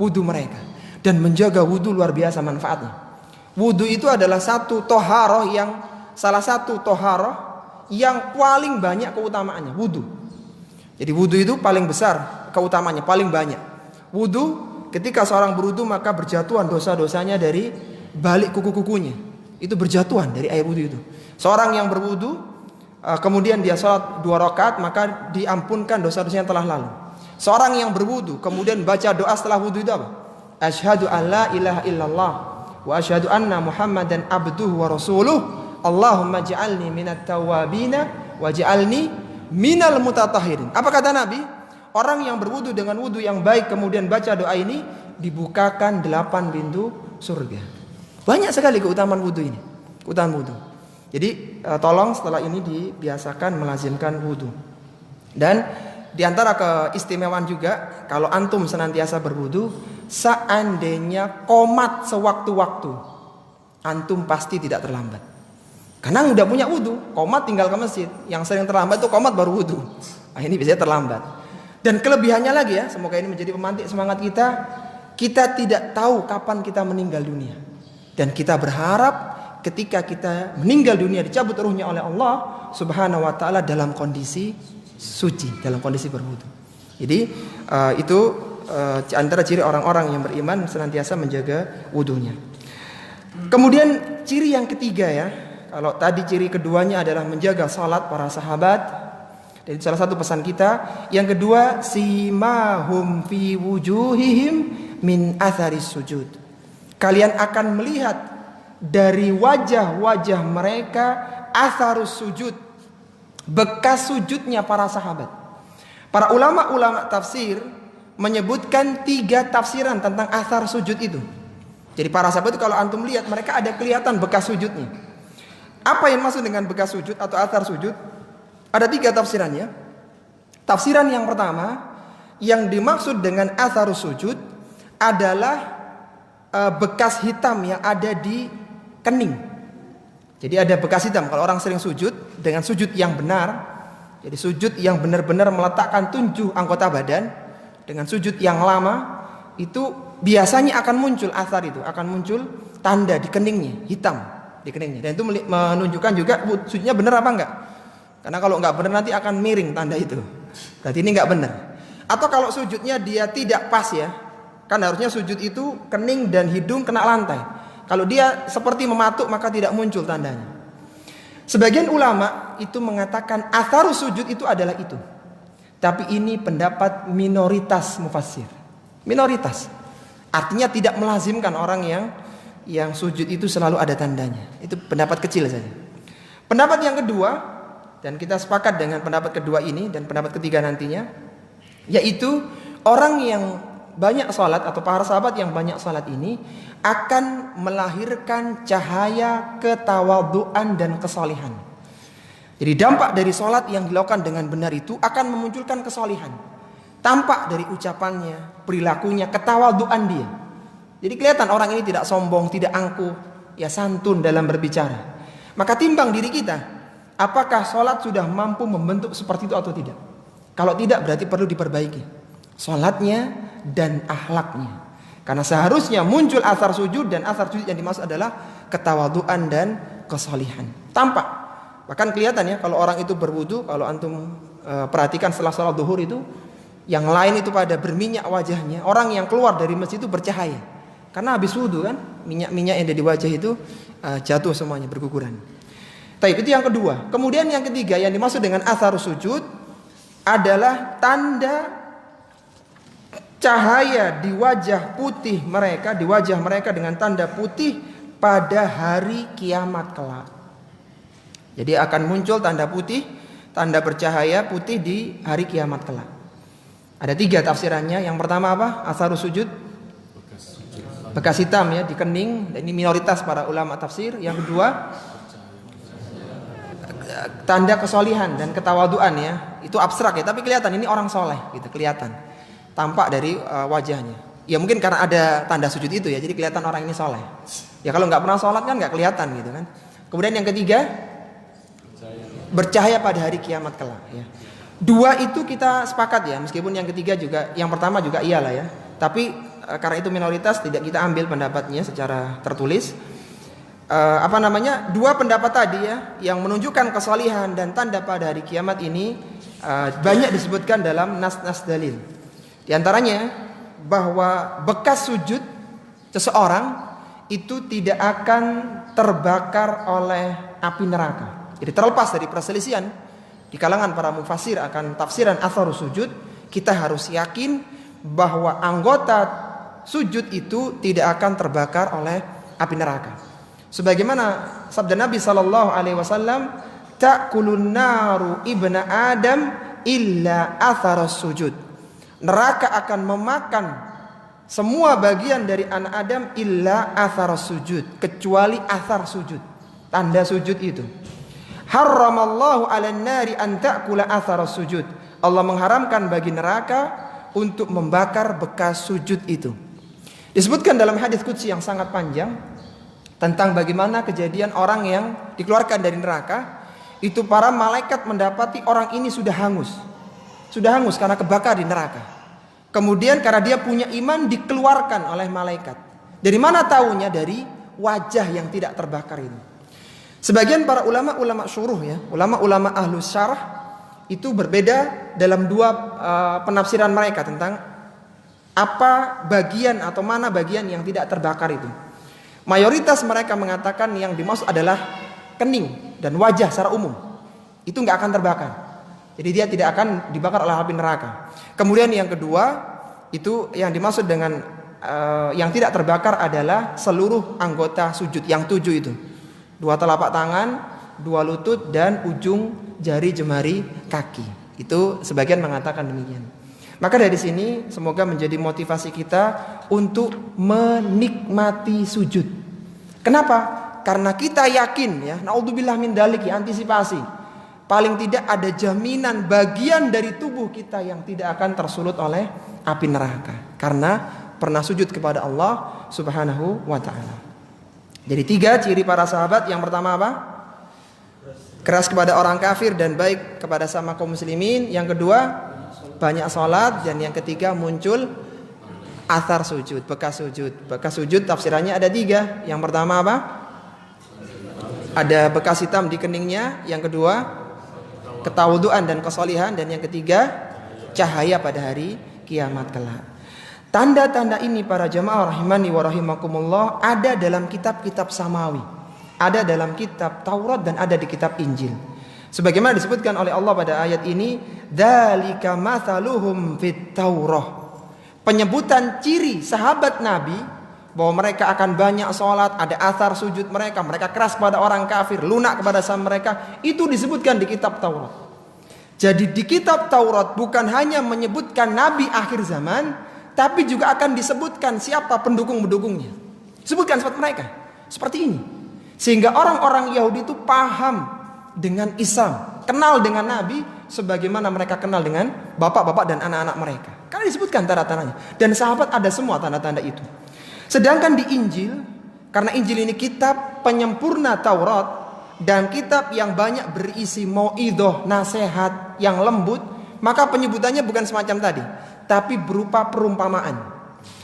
Wudu mereka. Dan menjaga wudu luar biasa manfaatnya. Wudu itu adalah salah satu toharoh yang paling banyak keutamaannya. Wudu. Jadi wudu itu paling besar keutamaannya, paling banyak. Wudu, ketika seorang berwudu maka berjatuhan dosa-dosanya dari balik kuku-kukunya. Itu berjatuhan dari air wudu itu. Seorang yang berwudu kemudian dia sholat 2 rakaat, maka diampunkan dosa-dosa yang telah lalu. Seorang yang berwudu kemudian baca doa setelah wudu itu apa? Asyhadu an la ilaha illallah wa asyhadu anna Muhammadan abduhu wa rasuluh. Allahumma ja'alni minat tawabina wa ja'alni minal mutatahhirin. Apa kata Nabi? Orang yang berwudu dengan wudu yang baik kemudian baca doa ini, dibukakan 8 pintu surga. Banyak sekali keutamaan wudu ini. Keutamaan wudu. Jadi tolong setelah ini dibiasakan melazimkan wudu. Dan diantara keistimewaan juga, kalau antum senantiasa berwudu, seandainya qomat sewaktu-waktu, antum pasti tidak terlambat. Karena udah punya wudu, qomat tinggal ke masjid. Yang sering terlambat itu qomat baru wudu. Nah, ini biasanya terlambat. Dan kelebihannya lagi ya, semoga ini menjadi pemantik semangat kita. Kita tidak tahu kapan kita meninggal dunia. Dan kita berharap ketika kita meninggal dunia dicabut ruhnya oleh Allah Subhanahu wa taala dalam kondisi suci, dalam kondisi berwudu. Jadi itu antara ciri orang-orang yang beriman senantiasa menjaga wudunya. Kemudian ciri yang ketiga ya, kalau tadi ciri keduanya adalah menjaga salat para sahabat. Dan salah satu pesan kita, yang kedua simahum fi wujuhihim min atharis sujud. Kalian akan melihat dari wajah-wajah mereka atharus sujud, bekas sujudnya para sahabat. Para ulama-ulama tafsir menyebutkan 3 tafsiran tentang athar sujud itu. Jadi para sahabat itu kalau antum lihat mereka ada kelihatan bekas sujudnya. Apa yang maksud dengan bekas sujud atau athar sujud? Ada 3 tafsirannya. Tafsiran yang pertama, yang dimaksud dengan athar sujud adalah bekas hitam yang ada di kening. Jadi ada bekas hitam kalau orang sering sujud dengan sujud yang benar. Jadi sujud yang benar-benar meletakkan 7 anggota badan dengan sujud yang lama, itu biasanya akan muncul athar, itu akan muncul tanda di keningnya, hitam di keningnya. Dan itu menunjukkan juga sujudnya benar apa enggak. Karena kalau enggak benar nanti akan miring tanda itu. Berarti ini enggak benar. Atau kalau sujudnya dia tidak pas ya, kan harusnya sujud itu kening dan hidung kena lantai. Kalau dia seperti mematuk maka tidak muncul tandanya. Sebagian ulama itu mengatakan atharus sujud itu adalah itu. Tapi ini pendapat minoritas mufassir. Minoritas. Artinya tidak melazimkan orang yang sujud itu selalu ada tandanya. Itu pendapat kecil saja. Pendapat yang kedua, dan kita sepakat dengan pendapat kedua ini dan pendapat ketiga nantinya, yaitu orang yang banyak salat atau para sahabat yang banyak salat ini akan melahirkan cahaya ketawadhuan dan kesalihan. Jadi dampak dari salat yang dilakukan dengan benar itu akan memunculkan kesalihan. Tampak dari ucapannya, perilakunya, ketawadhuan dia. Jadi kelihatan orang ini tidak sombong, tidak angkuh, ya santun dalam berbicara. Maka timbang diri kita, apakah salat sudah mampu membentuk seperti itu atau tidak? Kalau tidak berarti perlu diperbaiki salatnya dan akhlaknya. Karena seharusnya muncul athar sujud, dan athar sujud yang dimaksud adalah ketawadhuan dan kesalihan. Tampak. Bahkan kelihatan ya kalau orang itu berwudu, kalau antum perhatikan setelah salat zuhur itu, yang lain itu pada berminyak wajahnya. Orang yang keluar dari masjid itu bercahaya. Karena habis wudu kan, minyak-minyak yang ada di wajah itu jatuh semuanya, berguguran. Taib, itu yang kedua. Kemudian yang ketiga yang dimaksud dengan athar sujud adalah tanda cahaya di wajah putih mereka, di wajah mereka dengan tanda putih pada hari kiamat kelak. Jadi akan muncul tanda putih, tanda bercahaya putih di hari kiamat kelak. Ada 3 tafsirannya. Yang pertama apa? Atharus sujud, bekas hitam ya di kening. Ini minoritas para ulama tafsir. Yang kedua, tanda kesolihan dan ketawaduan ya. Itu abstrak ya, tapi kelihatan ini orang soleh gitu, kelihatan. Tampak dari wajahnya. Ya mungkin karena ada tanda sujud itu ya, jadi kelihatan orang ini soleh. Ya kalau nggak pernah sholat kan nggak kelihatan gitu kan. Kemudian yang ketiga, bercahaya pada hari kiamat kelak ya. 2 itu kita sepakat ya, meskipun yang ketiga juga, yang pertama juga iyalah ya. Tapi karena itu minoritas, tidak kita ambil pendapatnya secara tertulis. 2 pendapat tadi ya, yang menunjukkan kesalihan dan tanda pada hari kiamat ini banyak disebutkan dalam nas-nas dalil. Di antaranya bahwa bekas sujud seseorang itu tidak akan terbakar oleh api neraka. Jadi terlepas dari perselisihan di kalangan para mufassir akan tafsiran atharus sujud, kita harus yakin bahwa anggota sujud itu tidak akan terbakar oleh api neraka. Sebagaimana sabda Nabi sallallahu alaihi wasallam, ta'kulun naru ibna Adam illa atharus sujud. Neraka akan memakan semua bagian dari anak Adam illa atharus sujud, kecuali athar sujud, tanda sujud itu. Harramallahu 'alan nari an ta'kula atharus sujud. Allah mengharamkan bagi neraka untuk membakar bekas sujud itu. Disebutkan dalam hadis qudsi yang sangat panjang tentang bagaimana kejadian orang yang dikeluarkan dari neraka. Itu para malaikat mendapati orang ini sudah hangus karena kebakar di neraka. Kemudian karena dia punya iman dikeluarkan oleh malaikat. Dari mana taunya? Dari wajah yang tidak terbakar ini. Sebagian para ulama syuruh ya, ulama ahlus syarah itu berbeda dalam 2 penafsiran mereka tentang apa bagian atau mana bagian yang tidak terbakar itu. Mayoritas mereka mengatakan yang dimaksud adalah kening dan wajah secara umum. Itu nggak akan terbakar. Jadi dia tidak akan dibakar oleh api neraka. Kemudian yang kedua, itu yang dimaksud dengan yang tidak terbakar adalah seluruh anggota sujud yang 7 itu. 2 telapak tangan, 2 lutut, dan ujung jari jemari kaki. Itu sebagian mengatakan demikian. Maka dari sini semoga menjadi motivasi kita untuk menikmati sujud. Kenapa? karena kita yakin ya, naudzubillah min dalik ya, antisipasi. Paling tidak ada jaminan bagian dari tubuh kita yang tidak akan tersulut oleh api neraka karena pernah sujud kepada Allah Subhanahu wa taala. Jadi 3 ciri para sahabat. Yang pertama apa? Keras kepada orang kafir dan baik kepada sama kaum muslimin. Yang kedua, banyak sholat. Dan yang ketiga, muncul athar sujud, bekas sujud. Bekas sujud tafsirannya ada 3. Yang pertama apa? Ada bekas hitam di keningnya. Yang kedua, ketawuduan dan kesolihan. Dan yang ketiga, cahaya pada hari kiamat kelak. Tanda-tanda ini para jamaah rahimani wa rahimakumullah ada dalam kitab-kitab samawi, ada dalam kitab Taurat dan ada di kitab Injil. Sebagaimana disebutkan oleh Allah pada ayat ini, dzalika mathaluhum fit Taurah. Penyebutan ciri sahabat Nabi bahwa mereka akan banyak sholat, ada athar sujud mereka, mereka keras pada orang kafir, lunak kepada sama mereka, itu disebutkan di kitab Taurat. Jadi di kitab Taurat bukan hanya menyebutkan Nabi akhir zaman, tapi juga akan disebutkan siapa pendukung-pendukungnya. Sebutkan seperti mereka. Seperti ini. Sehingga orang-orang Yahudi itu paham dengan Islam. Kenal dengan Nabi sebagaimana mereka kenal dengan bapak-bapak dan anak-anak mereka. Karena disebutkan tanda-tandanya. Dan sahabat ada semua tanda-tanda itu. Sedangkan di Injil, karena Injil ini kitab penyempurna Taurat dan kitab yang banyak berisi mauidhah, nasihat yang lembut, maka penyebutannya bukan semacam tadi, tapi berupa perumpamaan.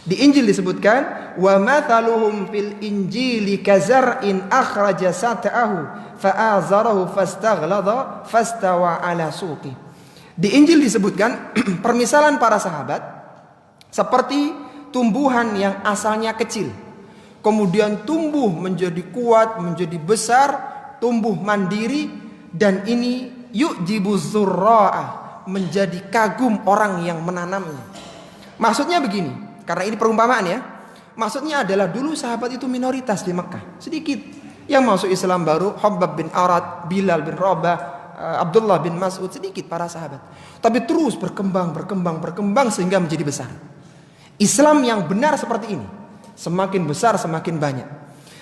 Di Injil disebutkan wa mathaluhum fil injili kazar'in akhraja sata'ahu fa'azarahu fastaghlada fastawa ala suqi. Di Injil disebutkan permisalan para sahabat seperti tumbuhan yang asalnya kecil, kemudian tumbuh menjadi kuat, menjadi besar, tumbuh mandiri, dan ini yu'jibu zurra'ah, menjadi kagum orang yang menanamnya. Maksudnya begini, karena ini perumpamaan ya. Maksudnya adalah dulu sahabat itu minoritas di Mekah, sedikit. Yang masuk Islam baru Khabbab bin Arad, Bilal bin Rabah, Abdullah bin Mas'ud, sedikit para sahabat. Tapi terus berkembang sehingga menjadi besar. Islam yang benar seperti ini, semakin besar semakin banyak.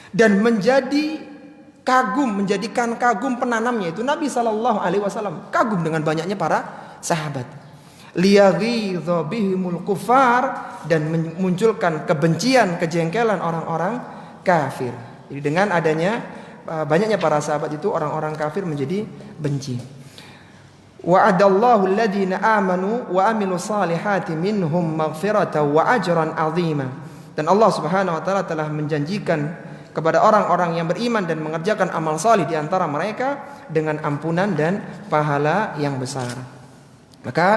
Dan menjadikan kagum penanamnya itu Nabi SAW kagum dengan banyaknya para sahabat. Liyaghidha bihimul kufar, dan memunculkan kebencian, kejengkelan orang-orang kafir. Jadi dengan adanya banyaknya para sahabat itu, orang-orang kafir menjadi benci. Wa'adallahu alladhina amanu wa amilu salihati minhum maghfiratan wa ajran 'azima. Dan Allah Subhanahu wa taala telah menjanjikan kepada orang-orang yang beriman dan mengerjakan amal salih di antara mereka dengan ampunan dan pahala yang besar. Maka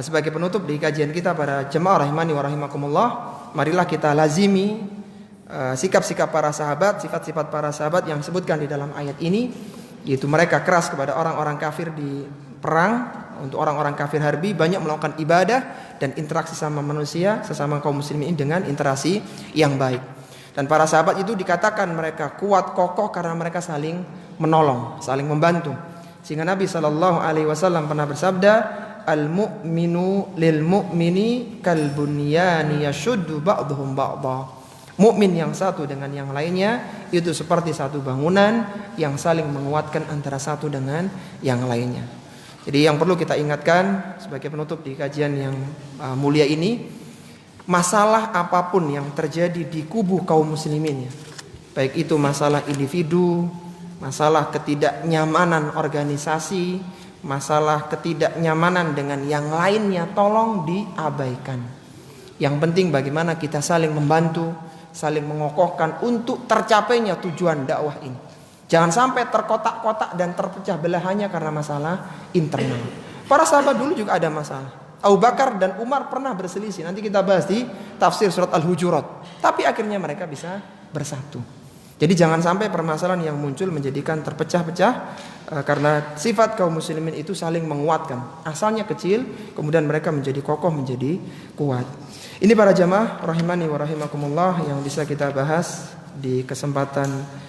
sebagai penutup di kajian kita para jemaah rahimani wa rahimakumullah, marilah kita lazimi sikap-sikap para sahabat, sifat-sifat para sahabat yang disebutkan di dalam ayat ini, yaitu mereka keras kepada orang-orang kafir di perang, untuk orang-orang kafir harbi, banyak melakukan ibadah dan interaksi sama manusia, sesama kaum muslimin dengan interaksi yang baik. Dan para sahabat itu dikatakan mereka kuat kokoh karena mereka saling menolong, saling membantu. Sehingga Nabi SAW pernah bersabda, al-mu'minu lil mu'mini kal bunyani yashuddu ba'dhum ba'dha. Mukmin yang satu dengan yang lainnya itu seperti satu bangunan yang saling menguatkan antara satu dengan yang lainnya. Jadi yang perlu kita ingatkan sebagai penutup di kajian yang mulia ini, masalah apapun yang terjadi di kubu kaum muslimin, baik itu masalah individu, masalah ketidaknyamanan organisasi, masalah ketidaknyamanan dengan yang lainnya, tolong diabaikan. Yang penting bagaimana kita saling membantu, saling mengokohkan untuk tercapainya tujuan dakwah ini. Jangan sampai terkotak-kotak dan terpecah belah hanya karena masalah internal. Para sahabat dulu juga ada masalah. Abu Bakar dan Umar pernah berselisih. Nanti kita bahas di tafsir surat Al-Hujurat. Tapi akhirnya mereka bisa bersatu. Jadi jangan sampai permasalahan yang muncul menjadikan terpecah-pecah, karena sifat kaum muslimin itu saling menguatkan. Asalnya kecil, kemudian mereka menjadi kokoh, menjadi kuat. Ini para jamaah rahimani wa rahimakumullah yang bisa kita bahas di kesempatan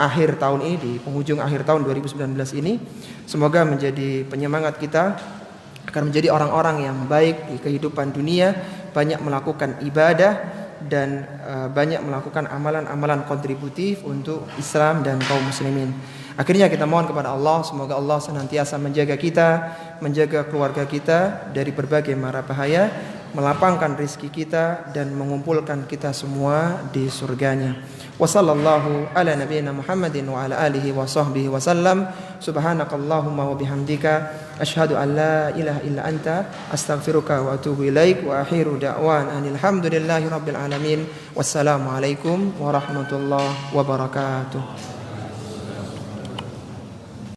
akhir tahun ini, di penghujung akhir tahun 2019 ini. Semoga menjadi penyemangat kita akan menjadi orang-orang yang baik di kehidupan dunia, banyak melakukan ibadah, dan banyak melakukan amalan-amalan kontributif untuk Islam dan kaum muslimin. Akhirnya kita mohon kepada Allah, semoga Allah senantiasa menjaga kita, menjaga keluarga kita dari berbagai mara bahaya, melapangkan rezeki kita dan mengumpulkan kita semua di surganya. Wassallallahu ala nabiyyina Muhammadin wa ala alihi wa sahbihi wa sallam. Subhanakallahumma wa bihamdika asyhadu an la ilaha illa anta astaghfiruka wa atubu ilaik wa akhiru da'wan alhamdulillahi rabbil alamin. Wassalamu alaikum warahmatullahi wabarakatuh.